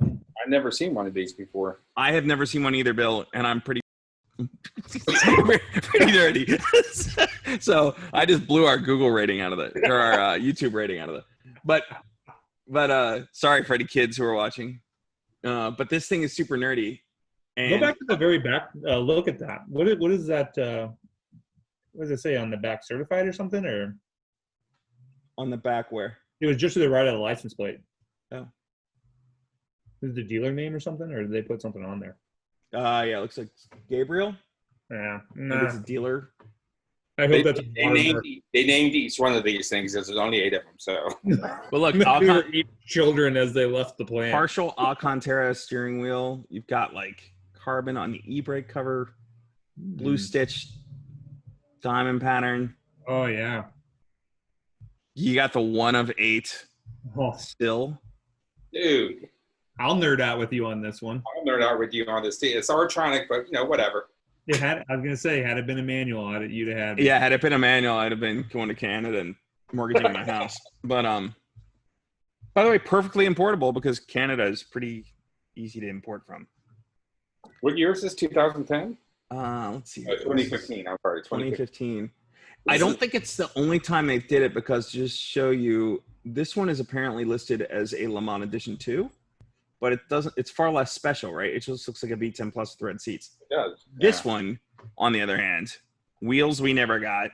I've never seen one of these before. I have never seen one either, Bill, and I'm pretty dirty. So I just blew our Google rating out of it, or our YouTube rating out of it. But sorry for any kids who are watching. But this thing is super nerdy. And go back to the very back. Look at that. What is that? What does it say on the back? Certified or something? Or on the back where? It was just to the right of the license plate. Oh. Is it the dealer name or something, or did they put something on there? Yeah, it looks like Gabriel. Yeah, it's a dealer. I hope that's. They named each one of these things. There's only 8 of them. So, but look, children as they left the plant. Partial Alcantara steering wheel. You've got like carbon on the e-brake cover, blue stitch, diamond pattern. Oh yeah. You got the 1 of 8 still. Dude. I'll nerd out with you on this one. I'll nerd out with you on this too. It's electronic, but whatever. I was gonna say, had it been a manual, you'd have had. Yeah, had it been a manual, I'd have been going to Canada and mortgaging my house. But by the way, perfectly importable because Canada is pretty easy to import from. What year is this? 2010? Let's see. 2015. I'm sorry, 2015. I don't think it's the only time they did it because just show you, this one is apparently listed as a Lamont Edition 2, but it doesn't. It's far less special, right? It just looks like a V10 plus thread seats. It does. This one, on the other hand, wheels we never got,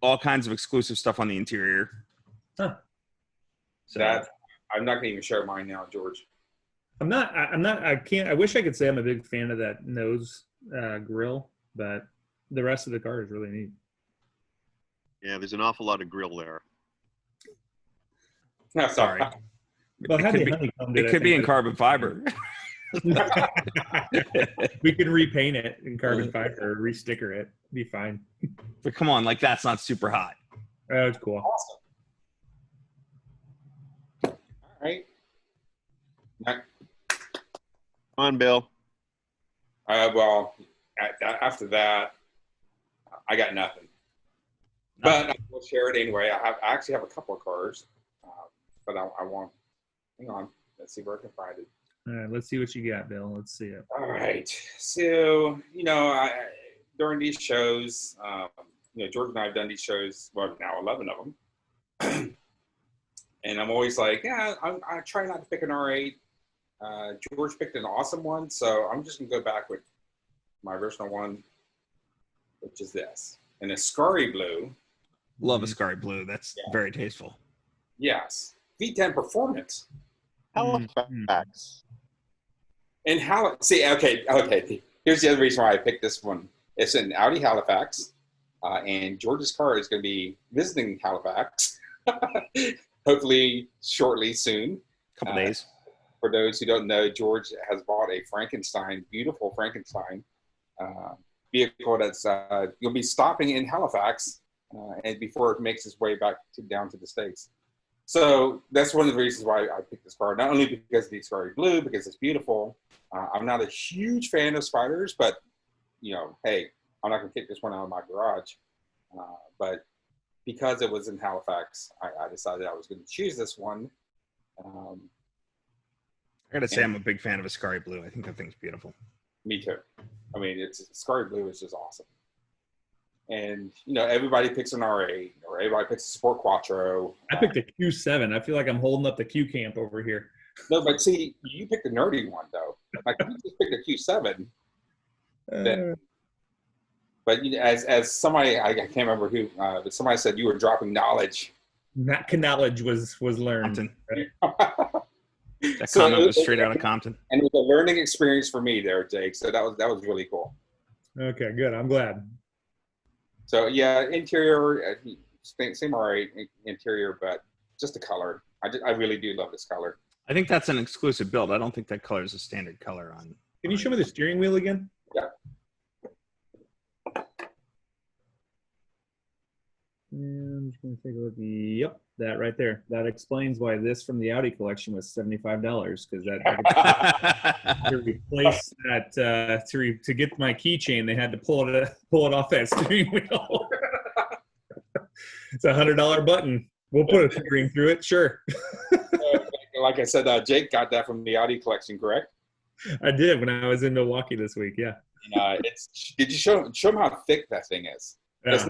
all kinds of exclusive stuff on the interior. Huh. So That I'm not gonna even show mine now, George. I wish I could say I'm a big fan of that nose grill, but the rest of the car is really neat. Yeah, there's an awful lot of grill there. No, sorry. Well, it could be in carbon fiber. We can repaint it in carbon fiber or re-sticker it. Be fine. But come on, like that's not super hot. Oh, it's cool. Awesome. All right. Come on, Bill. Well, after that, I got nothing. But I will share it anyway. I actually have a couple of cars, but I want. Hang on. Let's see where I can find it. All right, let's see what you got, Bill. Let's see it. All right. So during these shows, George and I have done these shows. Well, now 11 of them, and I'm always like, yeah, I try not to pick an R8. George picked an awesome one, so I'm just gonna go back with my original one, which is this, and a Scary Blue. Love a Scary Blue. That's very tasteful. Yes, V10 performance. Halifax. And okay. Here's the other reason why I picked this one. It's an Audi Halifax, and George's car is going to be visiting Halifax, hopefully shortly soon. Couple days. For those who don't know, George has bought a beautiful Frankenstein vehicle that's you'll be stopping in Halifax, and before it makes its way back down to the States. So that's one of the reasons why I picked this car, not only because of the Scary Blue, because it's beautiful. I'm not a huge fan of spiders, but, hey, I'm not going to kick this one out of my garage. But because it was in Halifax, I decided I was going to choose this one. I got to say, I'm a big fan of a Scary Blue. I think that thing's beautiful. Me too. I mean, Scary Blue is just awesome. And, everybody picks an R8 or everybody picks a Sport Quattro. I picked a Q7. I feel like I'm holding up the Q camp over here. No, but see, you picked a nerdy one, though. Like, you just picked a Q7. But as somebody, I can't remember who, but somebody said you were dropping knowledge. Knowledge was learned. Compton. Right? That comment was straight out of Compton. And it was a learning experience for me there, Jake. So that was really cool. Okay, good. I'm glad. So yeah, interior, same R8 interior, but just the color. I really do love this color. I think that's an exclusive build. I don't think that color is a standard color on. Can you show me the steering wheel again? Yeah. I'm just going to take a look. Yep, that right there. That explains why this from the Audi collection was $75, because to replace that to get my keychain, they had to pull it off that steering wheel. It's a $100 button. We'll put a fingering through it, sure. Like I said, Jake got that from the Audi collection, correct? I did when I was in Milwaukee this week. Yeah. Did you show them how thick that thing is? Yeah,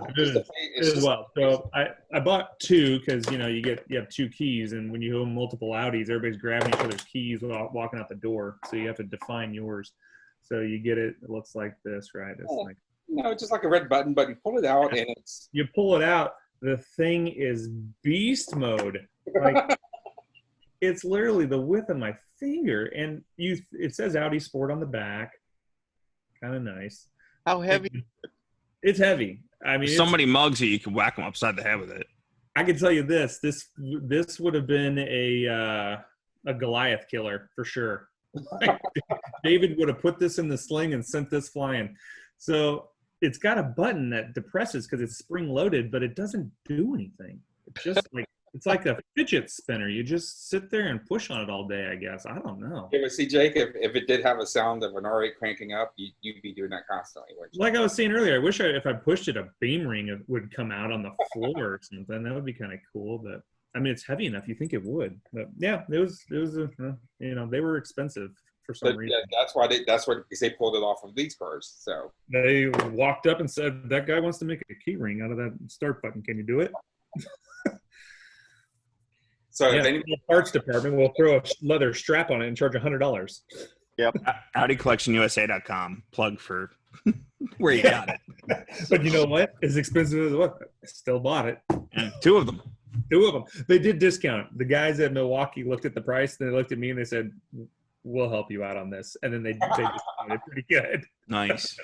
well. So I bought two because you have two keys, and when you own multiple Audis, everybody's grabbing each other's keys while walking out the door. So you have to define yours. So you get it. It looks like this, right? It's just like a red button, but you pull it out and you pull it out. The thing is beast mode. Like it's literally the width of my finger, and it says Audi Sport on the back. Kind of nice. How heavy? It's heavy. I mean, if somebody mugs you can whack them upside the head with it. I can tell you this would have been a Goliath killer for sure. David would have put this in the sling and sent this flying. So it's got a button that depresses because it's spring loaded, but it doesn't do anything. It's just like It's like a fidget spinner. You just sit there and push on it all day, I guess. I don't know. Yeah, but see, Jake, if it did have a sound of an R8 cranking up, you'd be doing that constantly. Like I was saying earlier, I wish if I pushed it, a beam ring would come out on the floor or something. That would be kind of cool. But I mean, it's heavy enough. You think it would? But yeah, it was they were expensive for some reason. Yeah, that's what because they pulled it off of these cars. So they walked up and said, "That guy wants to make a key ring out of that start button. Can you do it?" So yeah, the parts department will throw a leather strap on it and charge $100. Yep. AudiCollectionUSA.com. Plug for where you got it. But you know what? As expensive as it was, I still bought it. And two of them. They did discount. The guys at Milwaukee looked at the price, and they looked at me and they said, "We'll help you out on this." And then they discounted pretty good. Nice.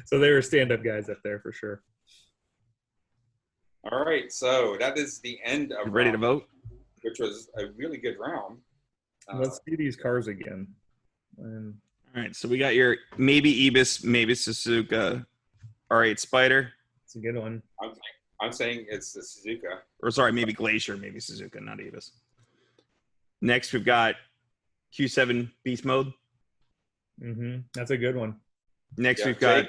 So they were stand-up guys up there for sure. All right, so that is the end of ready to vote, which was a really good round. Let's see these cars again. All right, so we got your maybe Ibis, maybe Suzuka R8 Spider. It's a good one. I'm saying it's the Suzuka. Or sorry, maybe Glacier, maybe Suzuka, not Ibis. Next, we've got Q7 Beast Mode. That's a good one. Next, we've got...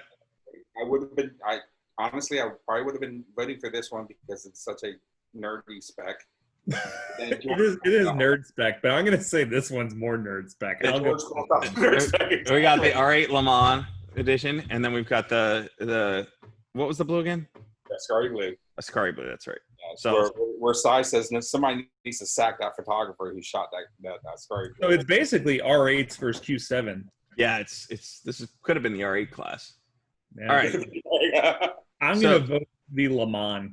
Honestly, I probably would have been voting for this one because it's such a nerdy spec. It is nerd spec, but I'm going to say this one's more nerd spec. We got the R8 Lamont Edition, and then we've got the what was the blue again? Ascari Blue. Ascari Blue, that's right. Yeah, so where Cy says somebody needs to sack that photographer who shot that Ascari Blue. So it's basically R8s versus Q7. Yeah, could have been the R8 class. Yeah. All right. I'm going to vote the Lamont.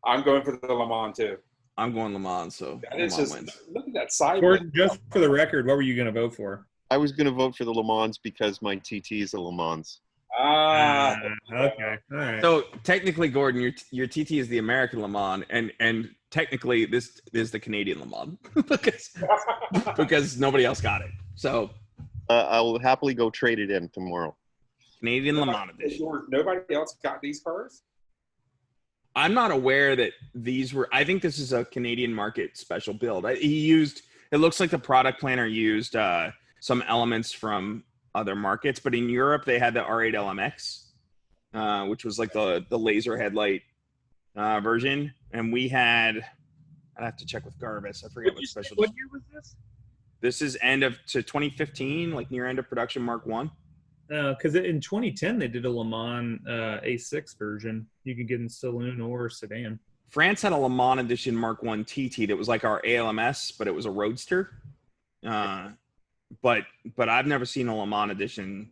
I'm going for the Lamont too. I'm going Lamont, so Lamont wins. Look at that side. Gordon, just for the record, what were you going to vote for? I was going to vote for the Le Mans because my TT is a Le Mans. Okay. All right. So technically, Gordon, your TT is the American Le Mans, and technically this is the Canadian Le Mans because nobody else got it. So I'll happily go trade it in tomorrow. Canadian Le Mans edition. Nobody else got these cars? I'm not aware that these were. I think this is a Canadian market special build. It looks like the product planner used some elements from other markets, but in Europe they had the R8 LMX, which was like the laser headlight version, and we had. I have to check with Garvis. I forget what special. What year was this? This is to 2015, like near end of production Mark 1. Because in 2010 they did a Le Mans A6 version. You could get in saloon or sedan. France had a Le Mans Edition Mark 1 TT that was like our ALMS, but it was a roadster. But I've never seen a Le Mans Edition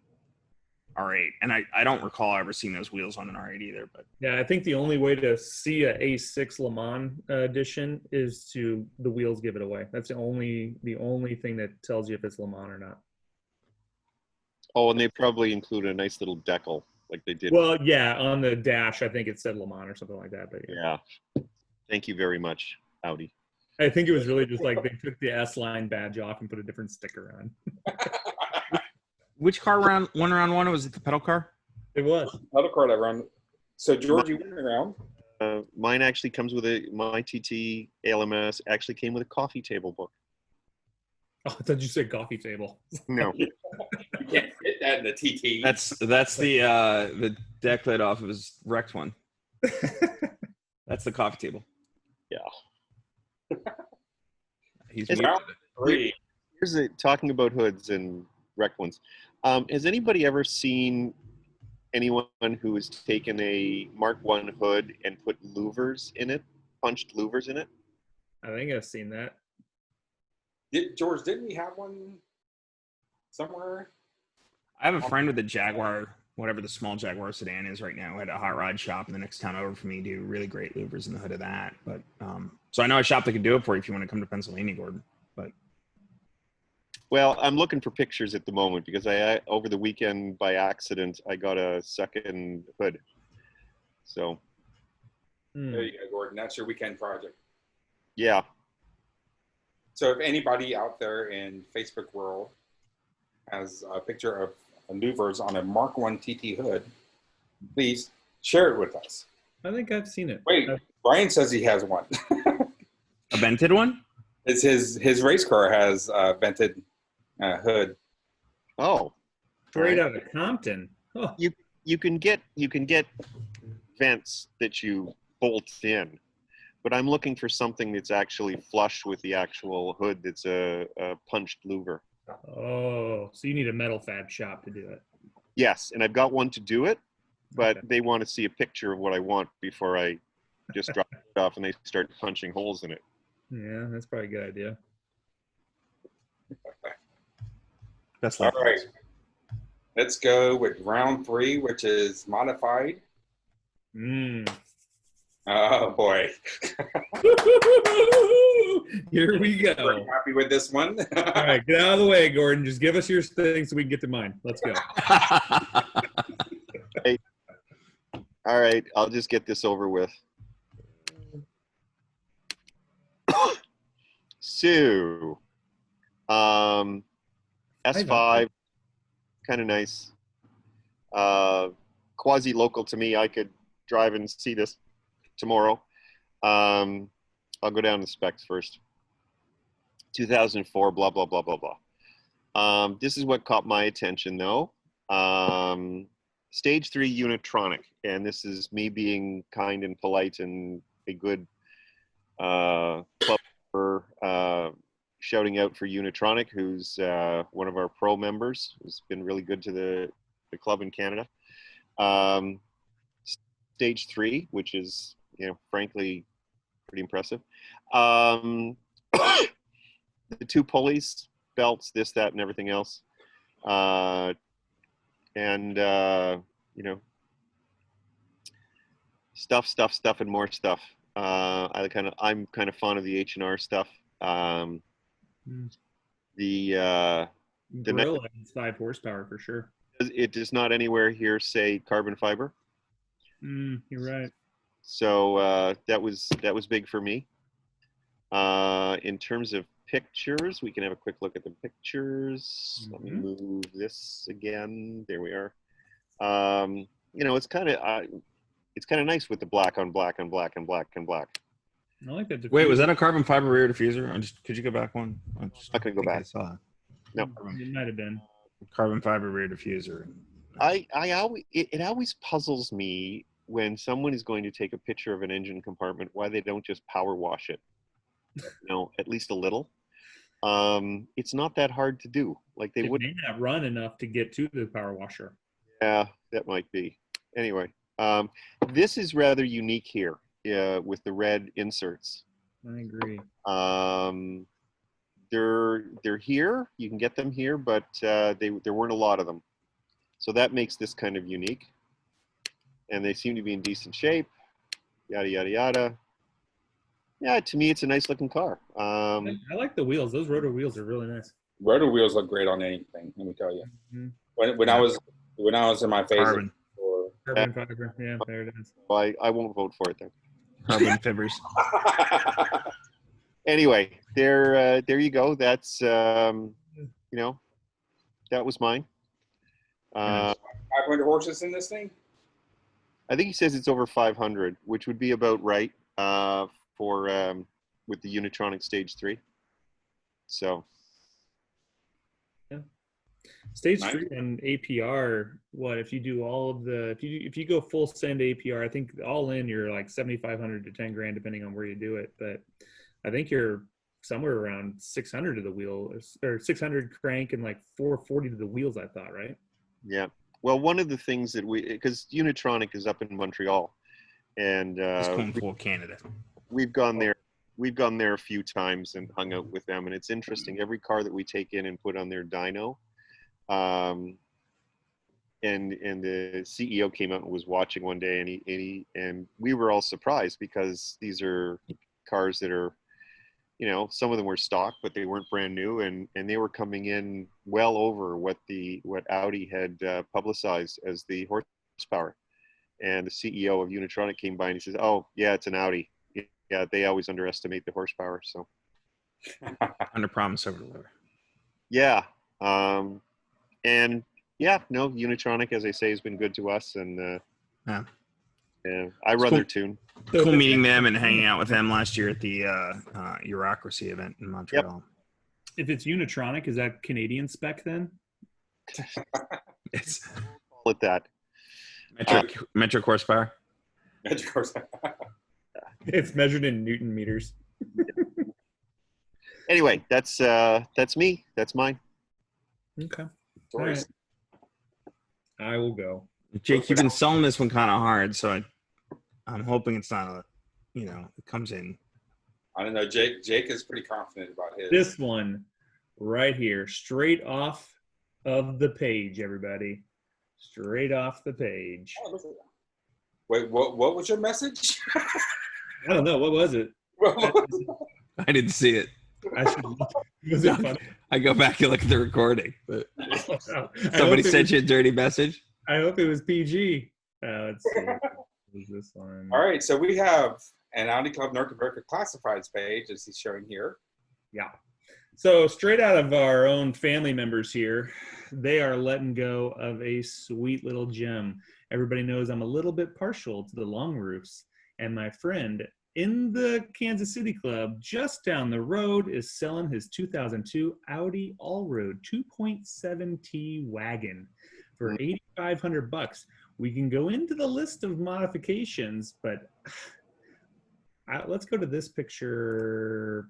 R8, and I don't recall ever seeing those wheels on an R8 either. But yeah, I think the only way to see a A6 Le Mans edition is to the wheels give it away. That's the only thing that tells you if it's Le Mans or not. Oh, and they probably include a nice little decal like they did. Well, yeah, on the dash, I think it said Le Mans or something like that. But yeah. Thank you very much, Audi. I think it was really just like they took the S-line badge off and put a different sticker on. Which car won round one? Was it the pedal car? It was. Pedal car that round. So, George, you won around. Mine actually comes with my TT ALMS actually came with a coffee table book. Oh, I thought you said coffee table. No. You can't fit that in the TT. That's the deck lid off of his wrecked one. That's the coffee table. Yeah. He's three. Here's talking about hoods and wrecked ones. Has anybody ever seen anyone who has taken a Mark 1 hood and put louvers in it, punched louvers in it? I think I've seen that. George, didn't we have one somewhere? I have a friend with a Jaguar, whatever the small Jaguar sedan is right now, at a hot rod shop in the next town over for me. Do really great louvers in the hood of that. But so I know a shop that could do it for you if you want to come to Pennsylvania, Gordon. But well, I'm looking for pictures at the moment because I over the weekend by accident I got a second hood. So there you go, Gordon. That's your weekend project. Yeah. So if anybody out there in Facebook world has a picture of louvers on a Mark 1 TT hood, please share it with us. I think I've seen it. Wait, Brian says he has one. vented one? It's his race car has a vented hood. Oh, Straight right. out of Compton. Oh, You can get vents that you bolt in, but I'm looking for something that's actually flush with the actual hood. That's a punched louver. oh, so you need a metal fab shop to do it. Yes, and I've got one to do it, but Okay. they want to see a picture of what I want before I just drop it off and they start punching holes in it. Yeah, that's probably a good idea. That's All like right. Let's go with round 3, which is modified. Mm. Oh boy. Here we Pretty go. happy with this one. All right, get out of the way, Gordon. Just give us your thing so we can get to mine. Let's go. All right, I'll just get this over with. So, S5, kind of nice. Quasi-local to me. I could drive and see this tomorrow. I'll go down the specs first. 2004, blah, blah, blah, blah, blah. This is what caught my attention, though. Stage 3 Unitronic, and this is me being kind and polite and a good club member, shouting out for Unitronic, who's one of our pro members, who's been really good to the club in Canada. Stage 3, which is, frankly, pretty impressive. The 2 pulleys, belts, this, that, and everything else. Stuff, and more stuff. I'm kind of fond of the H&R stuff. The Gorilla is 5 horsepower for sure. it does not anywhere here say carbon fiber. You're right. So that was big for me. In terms of pictures, we can have a quick look at the pictures. Let me move this again. There we are. It's kind of nice with the black on black and black and black and black. I like that. Wait, was that a carbon fiber rear diffuser? Could you go back one? I can go back. I saw it. No, It might have been. Carbon fiber rear diffuser. It always puzzles me when someone is going to take a picture of an engine compartment, why they don't just power wash it, at least a little. It's not that hard to do. Like they may not run enough to get to the power washer. Yeah, that might be. Anyway, this is rather unique here, with the red inserts. I agree. They're here. You can get them here, but there weren't a lot of them. So that makes this kind of unique. And they seem to be in decent shape. Yada, yada, yada. Yeah, to me, it's a nice looking car. I like the wheels. Those rotor wheels are really nice. Rotor wheels look great on anything, let me tell you. Mm-hmm. When I was in my phase Carbon. Carbon fiber. Yeah, there it is. Well, I won't vote for it then. Carbon fibers. Anyway, there you go. That's that was mine. 500 horses in this thing? I think he says it's over 500, which would be about right for with the Unitronic Stage 3. So. Yeah. Stage 3 and APR. What if you do all of the? If you go full send APR, I think all in you're like 7,500 to 10 grand depending on where you do it. But I think you're somewhere around 600 to the wheel, or 600 crank and like 440 to the wheels. I thought, right? Yeah. Well, one of the things that because Unitronic is up in Montreal, and It's going full Canada. We've gone there a few times and hung out with them, and it's interesting. Every car that we take in and put on their dyno, and the CEO came out and was watching one day, and we were all surprised because these are cars that are, some of them were stock, but they weren't brand new, and they were coming in well over what Audi had publicized as the horsepower. And the CEO of Unitronic came by and he says, "Oh, yeah, it's an Audi. Yeah, they always underestimate the horsepower." So, under promise, over deliver. Yeah, and yeah, no, Unitronic, as I say, has been good to us, and Yeah. Yeah, I run their tune. Cool meeting them and hanging out with them last year at the Bureaucracy event in Montreal. If it's Unitronic, is that Canadian spec then? It's Call it that. metric horsepower. Metric horsepower. It's measured in Newton meters. Anyway, that's me. That's mine. Okay. Stories. I will go. Jake, you've been selling this one kind of hard, so I'm hoping it's not it comes in. I don't know. Jake is pretty confident about his. This one right here, straight off of the page, everybody. Straight off the page. Oh, look at that. Wait, what was your message? I don't know. What was it? I didn't see it. Was it funny? I go back and look at the recording. But Somebody somebody sent you a dirty message? I hope it was PG. Let's see. What was this one? All right, so we have an Audi Club North America Classifieds page, as he's showing here. Yeah. So straight out of our own family members here, they are letting go of a sweet little gem. Everybody knows I'm a little bit partial to the long roofs. And my friend in the Kansas City Club, just down the road, is selling his 2002 Audi Allroad 2.7T wagon for $8,500. We can go into the list of modifications, but let's go to this picture.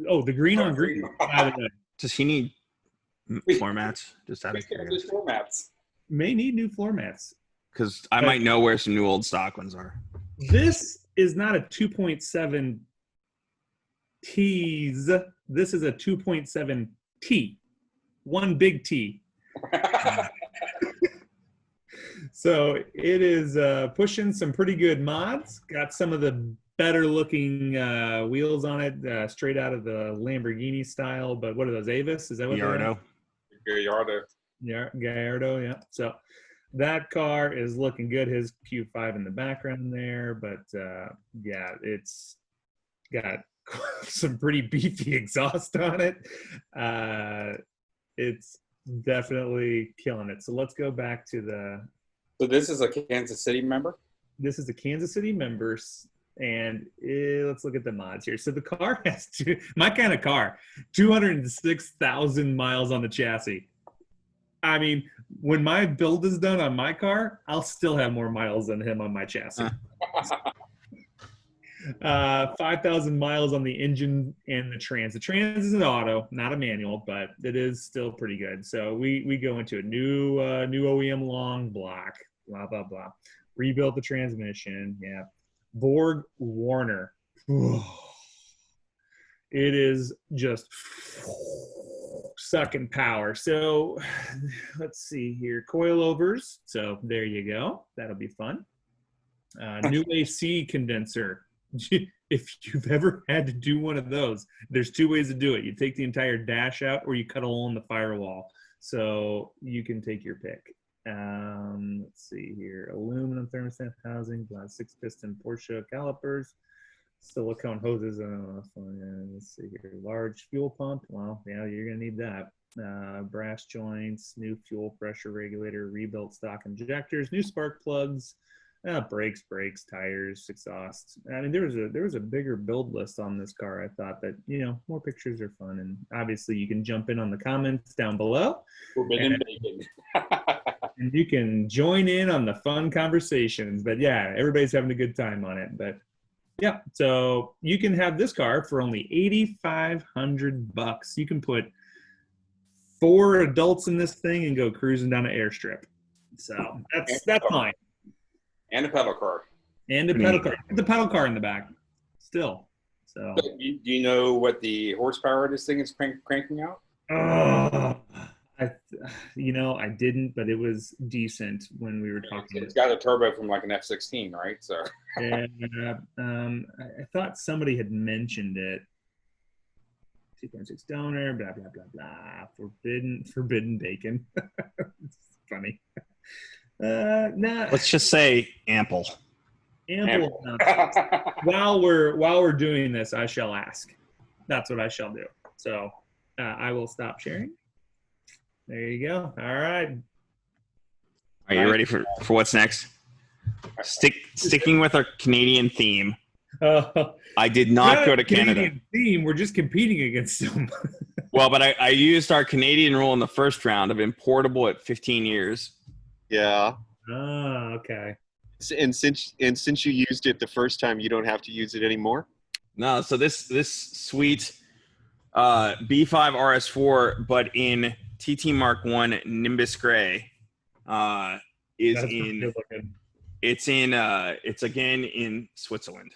Oh, the green on green. Does he need floor mats? Just out of curiosity. Floor mats. May need new floor mats. Because I might know where some new old stock ones are. This is not a 2.7 T's. This is a 2.7 T. One big T. So it is pushing some pretty good mods. Got some of the better looking wheels on it, straight out of the Lamborghini style. But what are those, Avis? Is that what Gallardo. Gallardo. Yeah, Gallardo, yeah. So that car is looking good. His Q5 in the background there. But, yeah, it's got some pretty beefy exhaust on it. It's definitely killing it. So let's go back to the... So this is a Kansas City member? This is a Kansas City member. And let's look at the mods here. So the car has my kind of car, 206,000 miles on the chassis. I mean, when my build is done on my car, I'll still have more miles than him on my chassis. 5,000 miles on the engine and the trans. The trans is an auto, not a manual, but it is still pretty good. So we go into a new OEM long block, blah, blah, blah. Rebuilt the transmission, yeah. Borg Warner. It is just sucking power. So let's see here. Coilovers. So there you go. That'll be fun. New AC condenser. If you've ever had to do one of those, there's two ways to do it. You take the entire dash out or you cut a hole in the firewall. So you can take your pick. Let's see here. Aluminum thermostat housing, glass 6-piston Porsche calipers, silicone hoses. Let's see here. Large fuel pump. Well, yeah, you're going to need that. Brass joints, new fuel pressure regulator, rebuilt stock injectors, new spark plugs, brakes, tires, exhaust. I mean, there was a bigger build list on this car. I thought that, more pictures are fun. And obviously you can jump in on the comments down below. And you can join in on the fun conversations. But yeah, everybody's having a good time on it. But yeah, so you can have this car for only $8,500. You can put 4 adults in this thing and go cruising down an airstrip. So that's mine. And a pedal car. And a pedal car. The pedal car in the back. Still. So. Do you know what the horsepower of this thing is cranking out? I didn't, but it was decent when we were talking. It's got a turbo from like an F16, right? So. And I thought somebody had mentioned it. 2.6 donor, blah blah blah blah. Forbidden bacon. It's funny. Let's just say ample. While we're doing this, I shall ask. That's what I shall do. So I will stop sharing. There you go. All right. Are you ready for what's next? Sticking with our Canadian theme. Uh, I did not go to Canada. Canadian theme. We're just competing against them. Well, but I used our Canadian rule in the first round of importable at 15 years. Yeah. Oh, okay. And since you used it the first time, you don't have to use it anymore? No, so this sweet B5 RS4, but in TT Mark 1 Nimbus Gray, is in. It's again in Switzerland.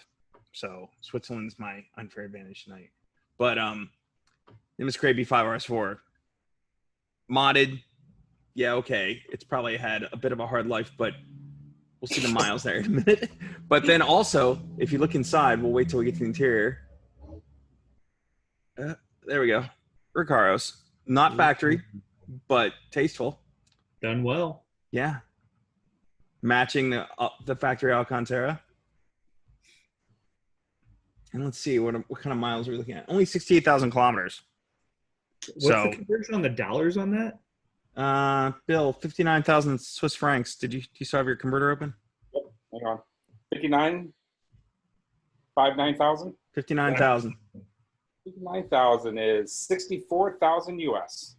So Switzerland's my unfair advantage tonight. But Nimbus Gray B5 RS4 modded. Yeah, okay. It's probably had a bit of a hard life, but we'll see the miles there in a minute. But then also, if you look inside, we'll wait till we get to the interior. There we go. Recaros. Not factory, but tasteful. Done well. Yeah. Matching the factory Alcantara. And let's see, what kind of miles are we looking at? Only 68,000 kilometers. What's the conversion on the dollars on that? Bill, 59,000 Swiss francs. Do you still have your converter open? Yep. Hang on. 59,000? 59,000. 59,000 is 64,000 US.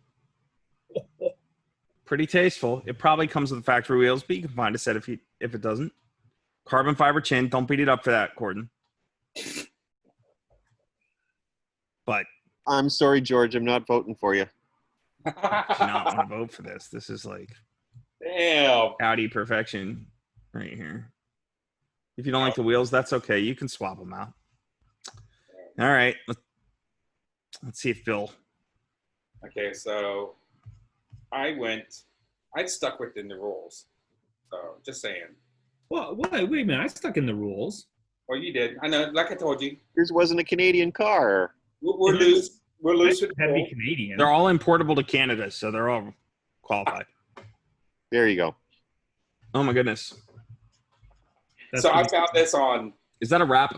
Pretty tasteful. It probably comes with factory wheels, but you can find a set if it doesn't. Carbon fiber chin. Don't beat it up for that, Gordon. But I'm sorry, George. I'm not voting for you. I do not want to vote for this. This is like Damn. Audi perfection right here. If you don't like the wheels, that's okay. You can swap them out. All right. Let's see if Bill. Okay, so I stuck within the rules. So just saying. Well, wait a minute. I stuck in the rules. Well, you did. I know. Like I told you, Yours wasn't a Canadian car. we're loose. We're loose with the Had to be rules. Canadian. They're all importable to Canada, so they're all qualified. There you go. Oh my goodness. So I found this on. Is that a wrap?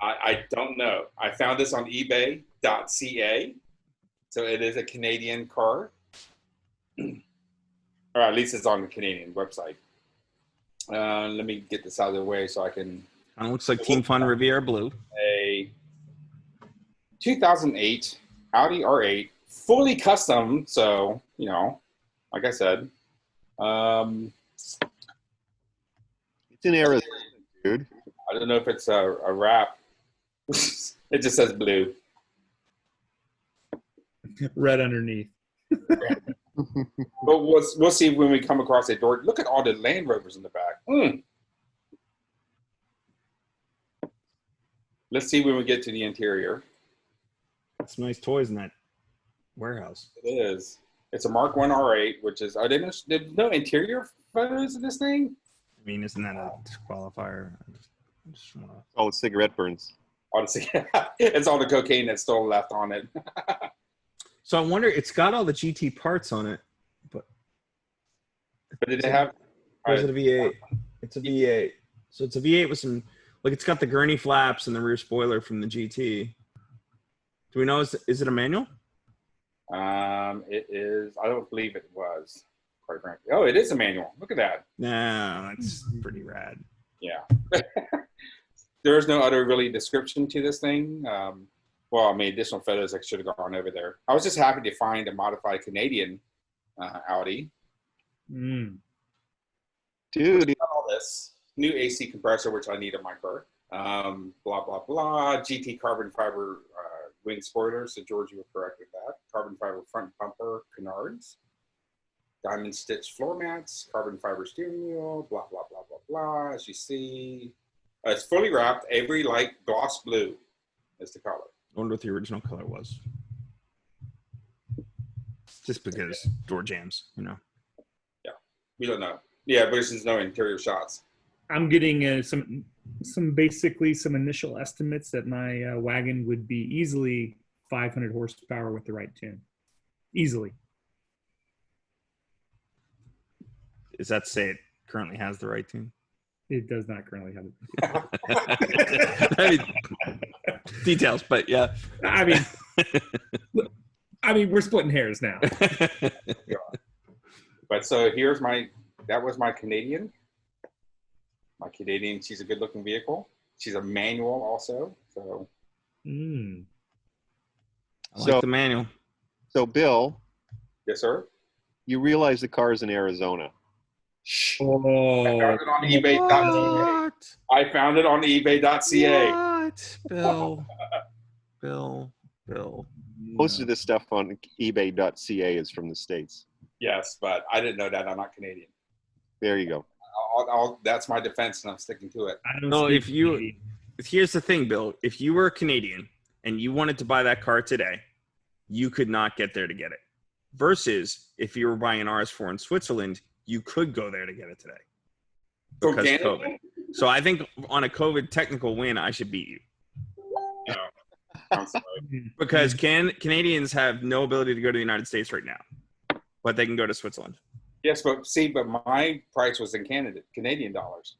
I don't know. I found this on eBay.ca. So it is a Canadian car. Or at least it's on the Canadian website. Let me get this out of the way so I can. Kind of looks like Team Fun Riviera Blue. A 2008 Audi R8, fully custom. So, like I said. It's in Arizona, dude. I don't know if it's a wrap. It just says blue. Red underneath. But we'll see when we come across a door. Look at all the Land Rovers in the back. Let's see when we get to the interior. Some nice toys in that warehouse. It is. It's a Mark 1 R8, which is. There's no interior photos of this thing? I mean, isn't that a disqualifier? I just wanna... Oh, it's cigarette burns. Honestly, it's all the cocaine that's still left on it. So I wonder, it's got all the GT parts on it, but did it have? or is it a V8? It's a V8. So it's a V8 with some, like, it's got the gurney flaps and the rear spoiler from the GT. Do we know, is it a manual? It is. I don't believe it was, quite frankly. Oh, it is a manual. Look at that. No, that's pretty rad. Yeah. There is no other really description to this thing. Well, I mean, additional photos I should have gone over there. I was just happy to find a modified Canadian Audi. Dude, All this new AC compressor, which I need in my car. Blah, blah, blah. GT carbon fiber wing spoiler. So, George, you were correct with that. Carbon fiber front bumper canards. Diamond stitch floor mats. Carbon fiber steering wheel. Blah, blah, blah, blah, blah. As you see, it's fully wrapped. Avery light gloss blue is the color. I wonder what the original color was. Just because door jams, Yeah, we don't know. Yeah, but there's no interior shots. I'm getting some basically some initial estimates that my wagon would be easily 500 horsepower with the right tune. Easily. Is that to say it currently has the right tune? It does not currently have it. I mean, details, but yeah. I mean, we're splitting hairs now. But so that was my Canadian. My Canadian, she's a good-looking vehicle. She's a manual also. So. Mm. I like the manual. So, Bill. Yes, sir. You realize the car's in Arizona. Oh. I found it on eBay.ca. What? I found it on eBay.ca. What? Bill. Most of this stuff on eBay.ca is from the States. Yes, but I didn't know that. I'm not Canadian. There you go. That's my defense, and I'm sticking to it. I don't No, speak if you Canadian. here's the thing, Bill. If you were a Canadian and you wanted to buy that car today, you could not get there to get it. Versus if you were buying an RS4 in Switzerland, you could go there to get it today. From Because Canada? COVID. So I think on a COVID technical win, I should beat you. No. I'm sorry. Because Canadians have no ability to go to the United States right now, but they can go to Switzerland. Yes, but my price was in Canadian dollars.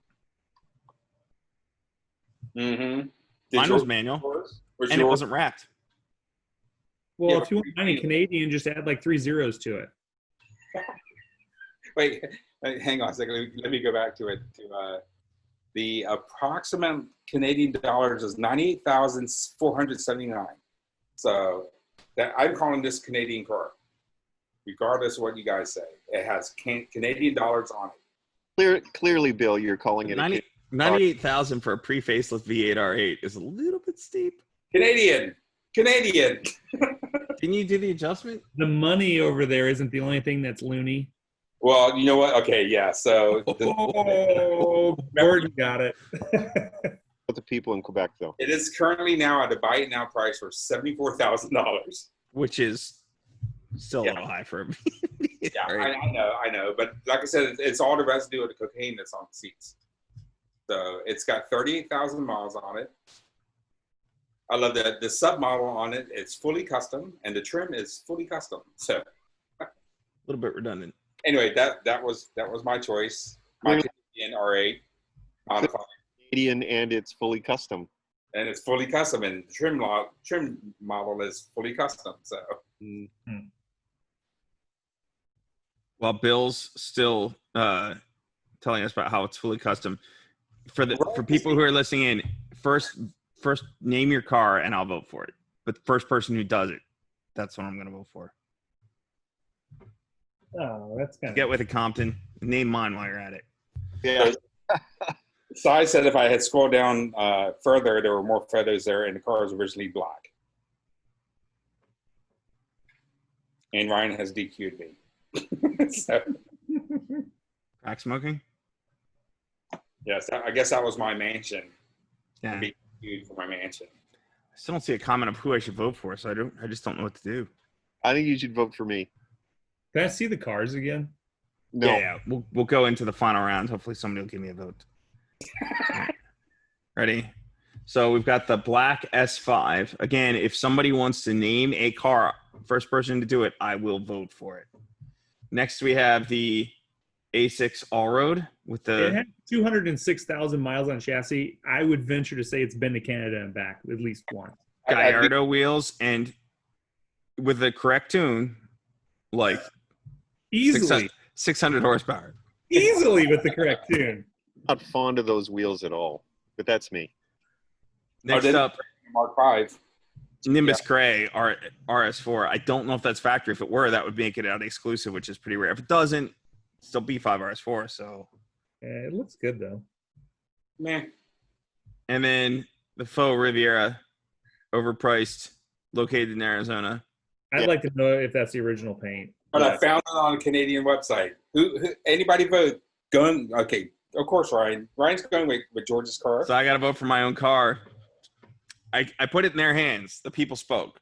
Mm-hmm. Mine was manual, and it wasn't wrapped. Well, Yeah, if you want mine in Canadian, just add like 3 zeros to it. Wait, hang on a second. Let me go back to it. The approximate Canadian dollars is 98,479. So I'm calling this Canadian car, regardless of what you guys say. It has Canadian dollars on it. Clearly, Bill, you're calling it 98,000 for a pre-facelift V8 R8 is a little bit steep. Canadian. Can you do the adjustment? The money over there isn't the only thing that's loony. Well, you know what? Okay, yeah. So Oh, Gordon got it. with the people in Quebec, though. it is currently now at a buy it now price for $74,000. Which is still a little high for me. Yeah, I know. But like I said, it's all the residue of the cocaine that's on the seats. So it's got 38,000 miles on it. I love that the sub model on it. It's fully custom, and the trim is fully custom. So A little bit redundant. anyway, that was my choice. My Canadian R8 Canadian, and it's fully custom. and it's fully custom, and the trim model is fully custom. So While Bill's still telling us about how it's fully custom, for people who are listening in, first name your car and I'll vote for it. But the first person who does it, that's what I'm going to vote for. Oh, that's kind Get with it, Compton. Name mine while you're at it. Yeah. So I said if I had scrolled down further, there were more feathers there, and the car was originally black. And Ryan has DQ'd me. So, Crack smoking? yes, I guess that was my mansion. Yeah. Be DQ'd for my mansion. I still don't see a comment of who I should vote for, so I just don't know what to do. I think you should vote for me. Can I see the cars again? No. Yeah. We'll go into the final round. Hopefully somebody will give me a vote. Right. Ready? So we've got the black S5. Again, if somebody wants to name a car, first person to do it, I will vote for it. Next, we have the A6 All-Road with It the had 206,000 miles on chassis. I would venture to say it's been to Canada and back at least once. Gallardo wheels, and with the correct tune, like Easily. 600 horsepower. Easily with the correct tune. Not fond of those wheels at all, but that's me. Next did- up, Mark 5. Nimbus Gray RS4. I don't know if that's factory. If it were, that would make it out exclusive, which is pretty rare. If it doesn't, it's still B5 RS4. So, Yeah, it looks good though. Man, and then the faux Riviera, overpriced, located in Arizona. I'd Yeah. like to know if that's the original paint. but I found it on a Canadian website. Who anybody vote? Going, okay, of course, Ryan. Ryan's going with George's car. So I got to vote for my own car. I put it in their hands. The people spoke.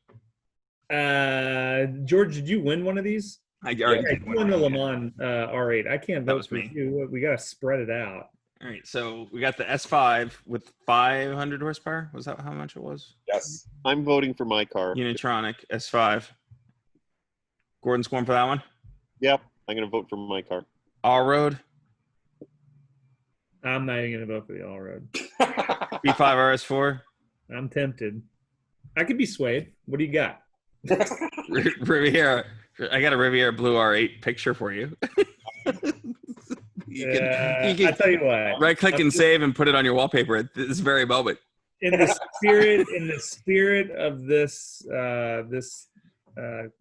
George, did you win one of these? I already Yeah, did you won the one. Lamont R8. I can't That vote was for me. you. We got to spread it out. All right, so we got the S5 with 500 horsepower. Was that how much it was? Yes. I'm voting for my car. Unitronic S5. Gordon's going for that one. Yep, I'm going to vote for my car. All road I'm not even going to vote for the all-road. B5 RS4. I'm tempted. I could be swayed. What do you got? Riviera. I got a Riviera Blue R8 picture for you. You can I tell you what. right click and save and put it on your wallpaper at this very moment. In the spirit of this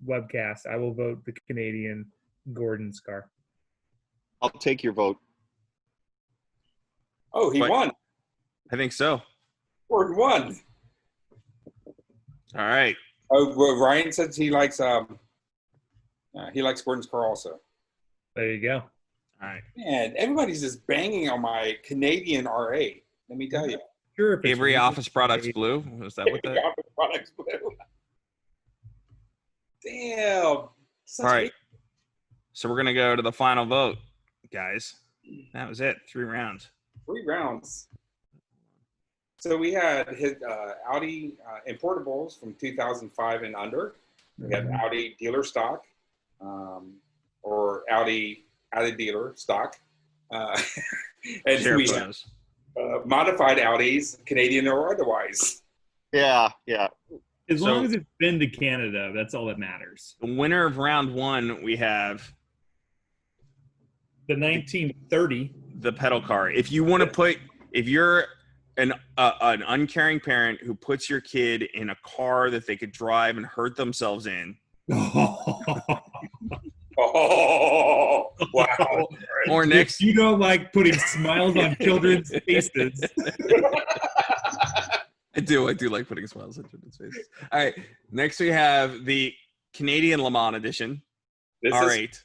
webcast, I will vote the Canadian Gordon's car. I'll take your vote. Oh, he won. I think so. Gordon won. All right. Oh, well, Ryan says he likes Gordon's car also. There you go. All right. Man, everybody's just banging on my Canadian R8. Let me tell you. Sure. If it's Avery really Office Products Blue. Was that what that? Office Products Blue. Damn. All right. So we're going to go to the final vote, guys. That was it. 3 rounds. 3 rounds. So we had his Audi importables from 2005 and under. We had Audi dealer stock, or Audi dealer stock. And we had modified Audis, Canadian or otherwise. Yeah. As long as it's been to Canada, that's all that matters. The winner of round 1, we have the 1930. The pedal car. If you want to if you're an uncaring parent who puts your kid in a car that they could drive and hurt themselves in. Oh, wow. Or next. You don't like putting smiles on children's faces. I do like putting smiles on children's faces. All right. Next we have the Canadian Lamont Edition R8.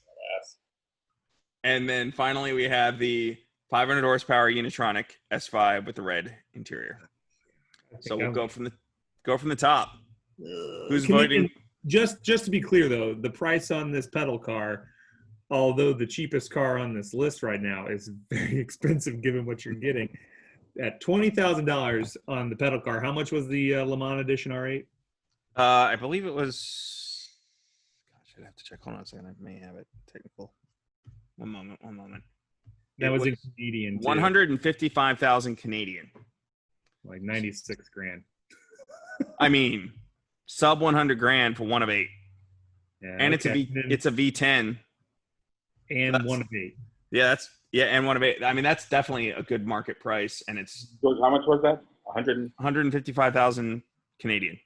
And then finally we have the 500 horsepower Unitronic S5 with the red interior. So we'll go from the top. Who's voting? Just to be clear though, the price on this pedal car, although the cheapest car on this list right now, is very expensive given what you're getting. At $20,000 on the pedal car, how much was the Lamont Edition R8? I believe it was. Gosh, I'd have to check. Hold on a second. I may have it. Technical. One moment. That was in Canadian. 155,000 Canadian. Like 96 grand. I mean, sub 100 grand for 1 of 8. Yeah, and it's a V10. And 1 of 8. Yeah, and 1 of 8. I mean, that's definitely a good market price, and it's. George, how much was that? 155,000 Canadian.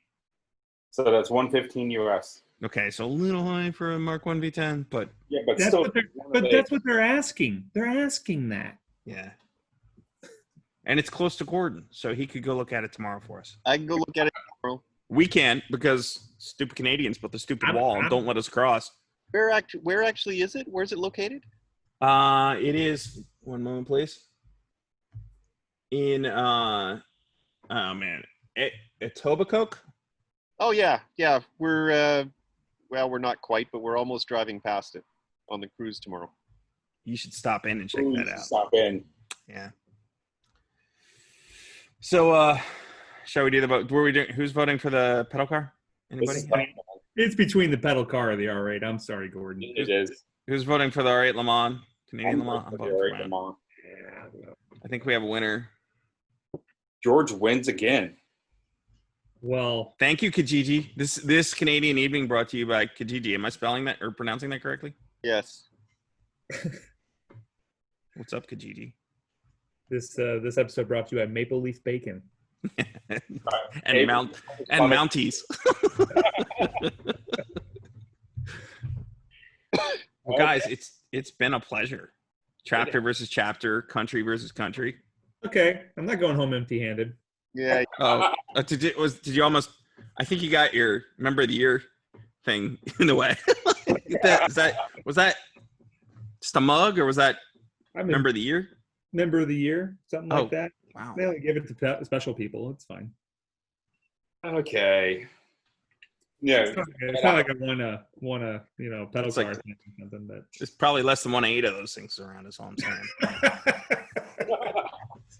So that's 115 US. Okay, so a little high for a Mark 1 V10, but yeah, but that's still. That's what they're asking. They're asking that. Yeah. And it's close to Gordon, so he could go look at it tomorrow for us. I can go look at it tomorrow. We can't because stupid Canadians built the stupid wall and don't let us cross. Where actually is it? Where's it located? It is. One moment, please. In Etobicoke. Oh yeah. We're we're not quite, but we're almost driving past it on the cruise tomorrow. You should stop in and check that out. Stop in. Yeah. So, shall we do the vote? Who's voting for the pedal car? Anybody? It's between the pedal car or the R8. I'm sorry, Gordon. It is. Who's voting for the R8 Lamont? Canadian Lamont? I'm voting for Lamont. I think we have a winner. George wins again. Well, thank you, Kijiji. This Canadian evening brought to you by Kijiji. Am I spelling that or pronouncing that correctly? Yes. What's up, Kijiji? This episode brought to you by Maple Leaf Bacon. and Mounties. Well, guys, it's been a pleasure. Chapter versus chapter, country versus country. Okay, I'm not going home empty-handed. Yeah. Did you almost? I think you got your member of the year thing in the way. Was that just a mug, or was that member of the year? Member of the year, something like that. Wow. They only give it to special people. It's fine. Okay. Yeah. It's not like I won a pedal car thing or something. But there's probably less than 1 of 8 of those things around. Is all I'm saying.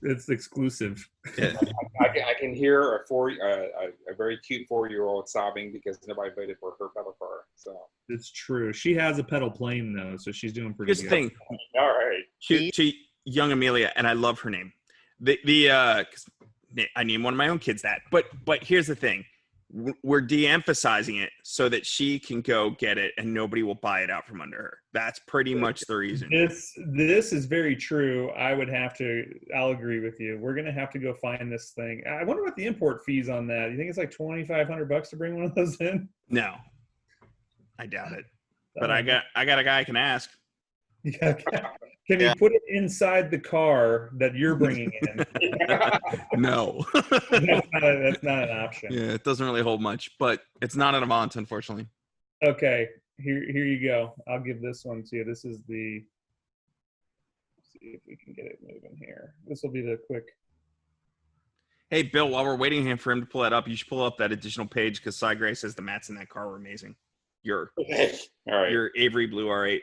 It's exclusive. Yeah. I can hear a very cute 4-year-old sobbing because nobody voted for her pedal car. So it's true. She has a pedal plane though, so she's doing pretty good. Here's the thing. All right. She young Amelia, and I love her name. I named one of my own kids that. But here's the thing. we're de-emphasizing it so that she can go get it and nobody will buy it out from under her. That's pretty much the reason. This is very true. I'll agree with you. We're gonna have to go find this thing. I wonder what the import fees on that. You think it's like $2,500 to bring one of those in? No, I doubt it. But I got a guy I can ask. Yeah. Can you put it inside the car that you're bringing in? No. That's not an option. Yeah, it doesn't really hold much, but it's not an Avant, unfortunately. Okay, here you go. I'll give this one to you. This is the. Let's see if we can get it moving here. This will be the quick. Hey, Bill, while we're waiting for him to pull that up, you should pull up that additional page because Cy Gray says the mats in that car were amazing. Your Avery Blue R8.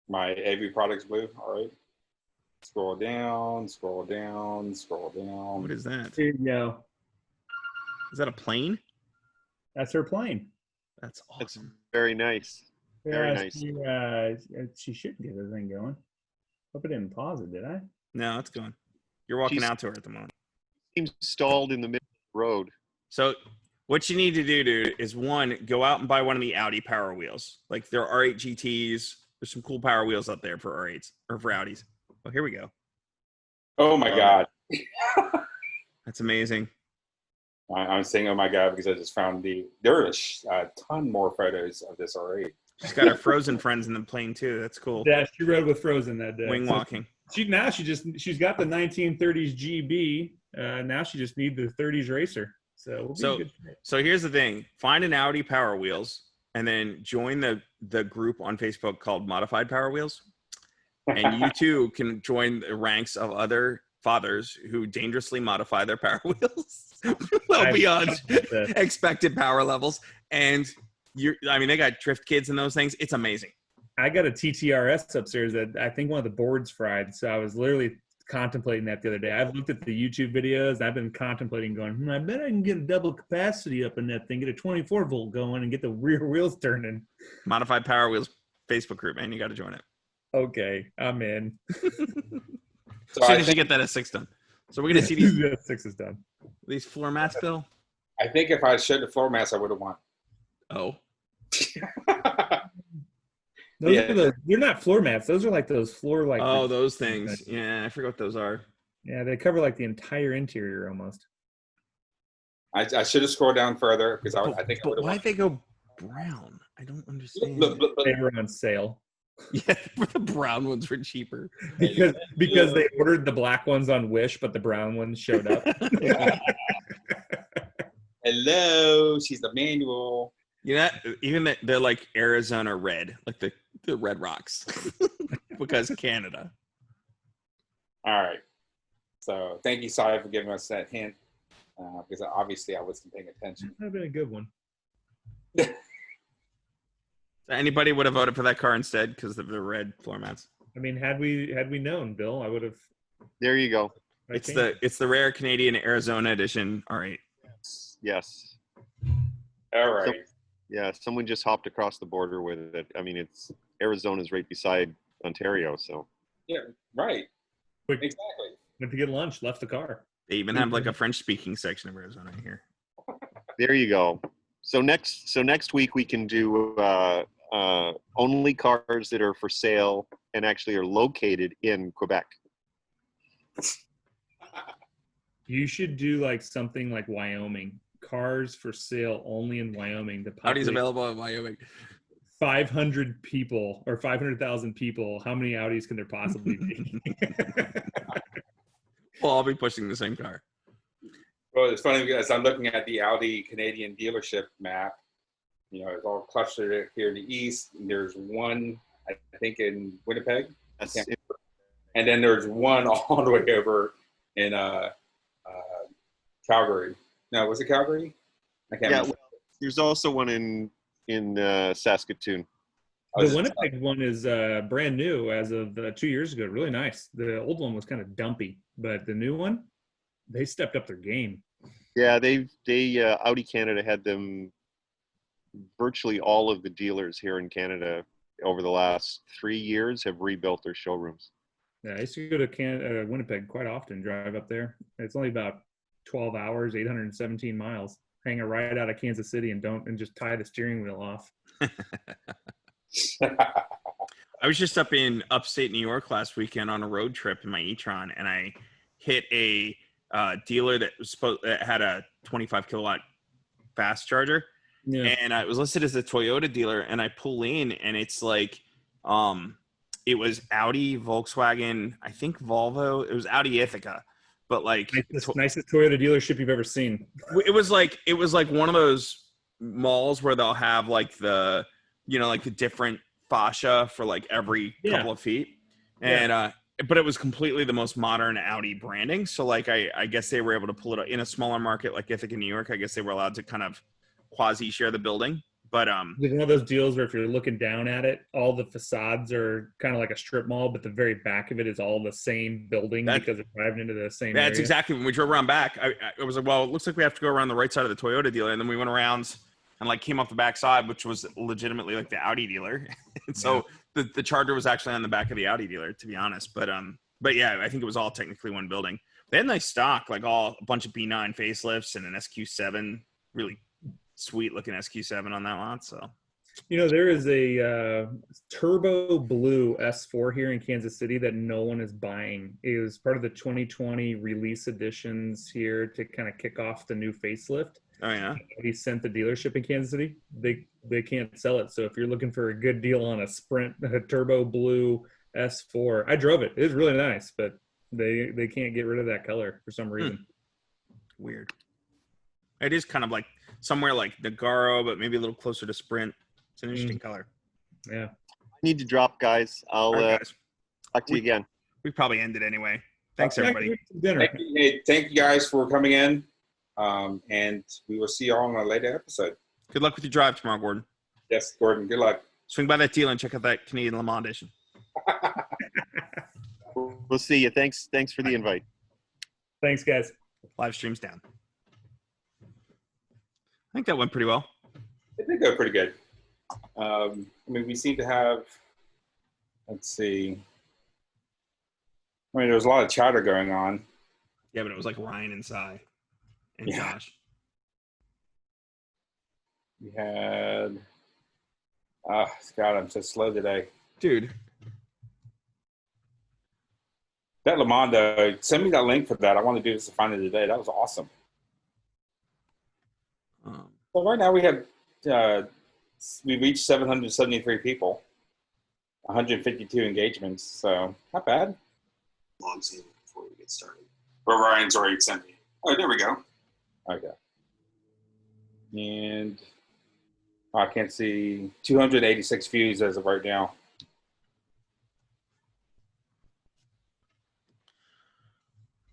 My Avery Products Blue. All right. Scroll down, scroll down, scroll down. What is that? Here you go. Is that a plane? That's her plane. That's awesome. It's very nice. Very nice. She should get the thing going. Hope I didn't pause it, did I? No, it's going. You're walking out to her at the moment. Seems stalled in the middle of the road. So what you need to do, dude, is one, go out and buy one of the Audi Power Wheels. Like there are R8 GTs. There's some cool Power Wheels out there for R8s or for Audis. Oh, here we go. Oh my God. That's amazing. I'm saying, oh my God, because I just found there are a ton more photos of this R8. She's got her Frozen friends in the plane too. That's cool. Yeah, she rode with Frozen that day. Wing walking. She's got the 1930s GB. Now she just needs the 30s racer. So here's the thing: find an Audi Power Wheels, and then join the group on Facebook called Modified Power Wheels, and you too can join the ranks of other fathers who dangerously modify their Power Wheels well beyond expected power levels. And they got drift kids and those things. It's amazing. I got a TTRS upstairs that I think one of the boards fried. So I was literally contemplating that the other day. I've looked at the YouTube videos. And I've been contemplating going, I bet I can get a double capacity up in that thing, get a 24 volt going and get the rear wheels turning. Modified Power Wheels Facebook group, man. You got to join it. Okay, I'm in. As soon as you get that S6 done. So we're going to see these. S6 is done. These floor mats, Bill? I think if I showed the floor mats, I would have won. Oh. They're not floor mats. Those are like those floor like. Oh, those things. Yeah, I forget what those are. Yeah, they cover like the entire interior almost. I should have scrolled down further because I think. But why'd they go brown? I don't understand. They were on sale. Yeah, the brown ones were cheaper because they ordered the black ones on Wish, but the brown ones showed up. Hello, she's the manual. Even they're like Arizona red, like the red rocks, because Canada. All right. So thank you, Sai, for giving us that hint, because obviously I wasn't paying attention. That would have been a good one. Anybody would have voted for that car instead because of the red floor mats. I mean, had we known, Bill, I would have. There you go. It's the rare Canadian Arizona Edition R8. Yes. All right. Someone just hopped across the border with it. I mean, Arizona's right beside Ontario, so. Yeah, right. Exactly. Went to get lunch, left the car. They even have like a French-speaking section of Arizona here. There you go. So next week we can do only cars that are for sale and actually are located in Quebec. You should do like something like Wyoming. Cars for sale only in Wyoming. Audi's available in Wyoming. 500 people or 500,000 people. How many Audis can there possibly be? Well, I'll be pushing the same car. Well, it's funny because I'm looking at the Audi Canadian dealership map. It's all clustered here in the east. And there's one, I think, in Winnipeg. And then there's one all the way over in Calgary. No, was it Calgary? I can't remember. Well, there's also one in Saskatoon. The Winnipeg one is brand new as of 2 years ago. Really nice. The old one was kind of dumpy, but the new one, they stepped up their game. Yeah, they Audi Canada had them. Virtually all of the dealers here in Canada over the last 3 years have rebuilt their showrooms. Yeah, I used to go to Winnipeg quite often, drive up there. It's only about 12 hours, 817 miles. hang a ride out of Kansas City and just tie the steering wheel off. I was just up in upstate New York last weekend on a road trip in my e-tron, and I hit a dealer that had a 25 kilowatt fast charger. Yeah. And it was listed as a Toyota dealer, and I pull in, and it's like, it was Audi, Volkswagen, I think Volvo. It was Audi Ithaca, but like nicest Toyota dealership you've ever seen. it was like one of those malls where they'll have like the, like the different fascia for like every couple of feet, and but it was completely the most modern Audi branding. So like I guess they were able to pull it in a smaller market like Ithaca, New York. I guess they were allowed to kind of quasi share the building, but it's one of those deals where if you're looking down at it, all the facades are kind of like a strip mall, but the very back of it is all the same building because it's driving into the same that's area. exactly when we drove around back. I was like, well, it looks like we have to go around the right side of the Toyota dealer, and then we went around and like came off the back side, which was legitimately like the Audi dealer. And so the Charger was actually on the back of the Audi dealer, to be honest. But yeah, I think it was all technically one building. They had nice stock, like a bunch of B9 facelifts and an SQ7, really sweet looking SQ7 on that lot. So, there is a turbo blue S4 here in Kansas City that no one is buying. It was part of the 2020 release editions here to kind of kick off the new facelift. Oh yeah, he sent the dealership in Kansas City. They can't sell it. So if you're looking for a good deal on a Sprint, a turbo blue S4, I drove it. It was really nice, but they can't get rid of that color for some reason. Weird. It is kind of like somewhere like Nagaro, but maybe a little closer to Sprint. It's an interesting color. Yeah. I need to drop, guys. I'll guys. talk to you again. We probably ended anyway. Thanks, everybody. Dinner. Thank you guys for coming in. And we will see you all in a later episode. Good luck with your drive tomorrow, Gordon. Yes, Gordon. Good luck. Swing by that dealer and check out that Canadian Lamont Edition. We'll see you. Thanks for the invite. Thanks, guys. Live stream's down. I think that went pretty well. I think go pretty good. We seem to have, let's see. There was a lot of chatter going on. Yeah, but it was like Ryan and Cy and Josh. We had, God, I'm so slow today. Dude. That Lamont, send me that link for that. I want to do this to find it today. That was awesome. So right now we have, we reached 773 people, 152 engagements. So not bad. Long scene before we get started. But Ryan's already sent me. Oh, there we go. Okay. And I can't see 286 views as of right now.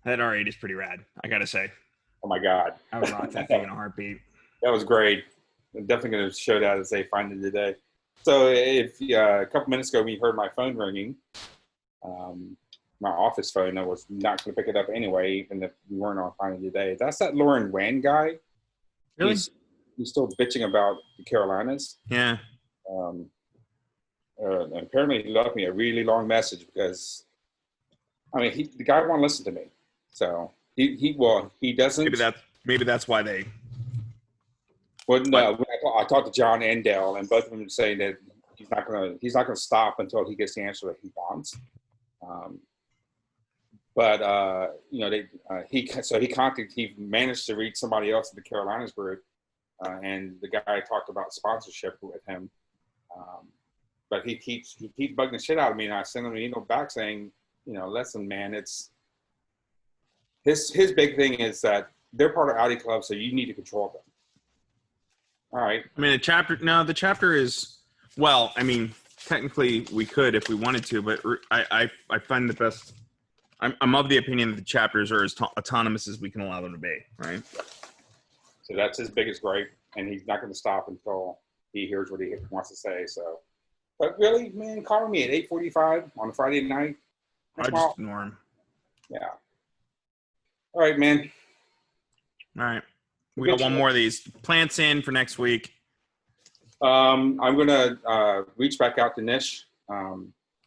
That R8 is pretty rad, I gotta say. Oh my God. I would rock that thing in a heartbeat. That was great. I'm definitely going to show that as they find it today. So if a couple minutes ago we heard my phone ringing, my office phone, I was not going to pick it up anyway, even if we weren't on Find It Today. That's that Lauren Wan guy. Really? He's still bitching about the Carolinas. Yeah. Apparently he left me a really long message because, the guy won't listen to me. So he doesn't. Maybe that's why they. Well, no, I talked to John and Dale, and both of them saying that he's not gonna stop until he gets the answer that he wants. He managed to reach somebody else in the Carolinas group, and the guy talked about sponsorship with him. But he keeps bugging the shit out of me, and I sent him an email back saying, listen, man, it's his big thing is that they're part of Audi Club, so you need to control them. All right. The chapter is, technically we could if we wanted to, but I find the best. I'm of the opinion that the chapters are as autonomous as we can allow them to be, right? So that's his biggest gripe, and he's not going to stop until he hears what he wants to say. So, but really, man, call me at 8:45 on a Friday night. I just ignore him. Yeah. All right, man. All right. We got one more of these. Plants in for next week. I'm going to reach back out to Nish.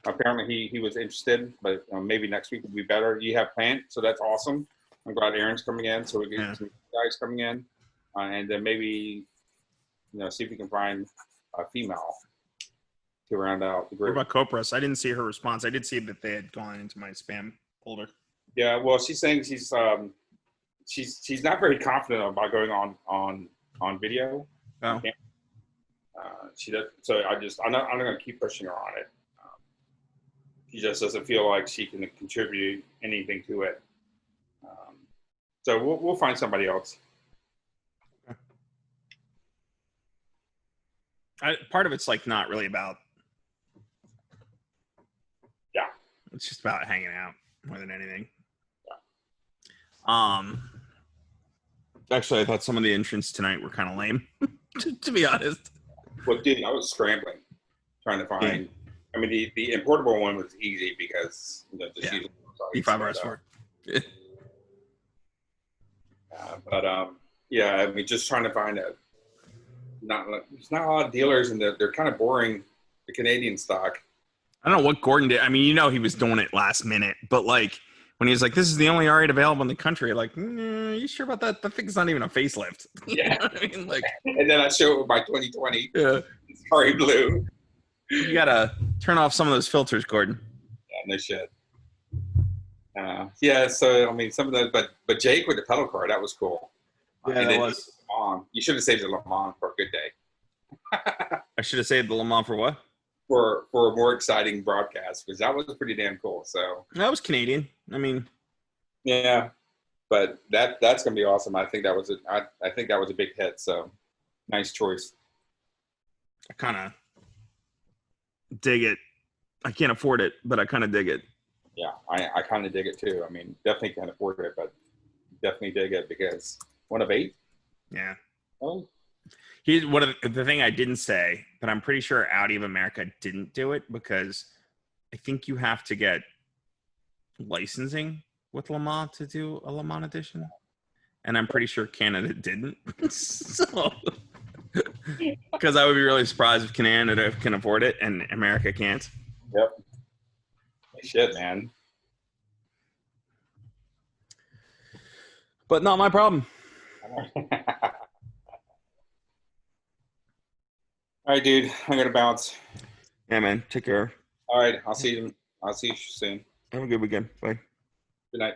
Apparently he was interested, but maybe next week will be better. You have plant, so that's awesome. I'm glad Aaron's coming in, so we get some guys coming in. and then maybe see if we can find a female to round out the What group. about Copras? I didn't see her response. I did see that they had gone into my spam folder. Yeah, well, she's saying she's not very confident about going on video. Oh. She does. So I'm not going to keep pushing her on it. She just doesn't feel like she can contribute anything to it. So we'll find somebody else. Part of it's like not really about. Yeah. It's just about hanging out more than anything. Yeah. Actually, I thought some of the entrants tonight were kind of lame, to be honest. Well, dude, I was scrambling, trying to find. I mean, the importable one was easy because E5RS4. Yeah, I mean, just trying to find there's not a lot of dealers, and they're kind of boring. The Canadian stock. I don't know what Gordon did. I mean, he was doing it last minute, but like when he was like, "This is the only R8 available in the country," like, you sure about that? That thing's not even a facelift. Yeah, I mean, like, and then I show it with my 2020. Yeah, Sorry, blue. You gotta turn off some of those filters, Gordon. Yeah, no shit. Yeah, so I mean, some of those, but Jake with the pedal car, that was cool. Yeah, that was. You should have saved the Lamont for a good day. I should have saved the Lamont for what? For a more exciting broadcast, because that was pretty damn cool. So that was Canadian. I mean, yeah, but that's gonna be awesome. I think that was a big hit. So nice choice. I kind of dig it. I can't afford it, but I kind of dig it. Yeah, I kind of dig it too. I mean, definitely can't afford it, but definitely dig it because 1 of 8. Yeah. Oh. Here's the thing I didn't say, but I'm pretty sure Audi of America didn't do it because I think you have to get licensing with Lamont to do a Lamont edition, and I'm pretty sure Canada didn't. So, because I would be really surprised if Canada can afford it and America can't. Yep. Shit, man. But not my problem. All right, dude. I'm gonna bounce. Yeah, man. Take care. All right. I'll see you soon. Have a good weekend. Bye. Good night.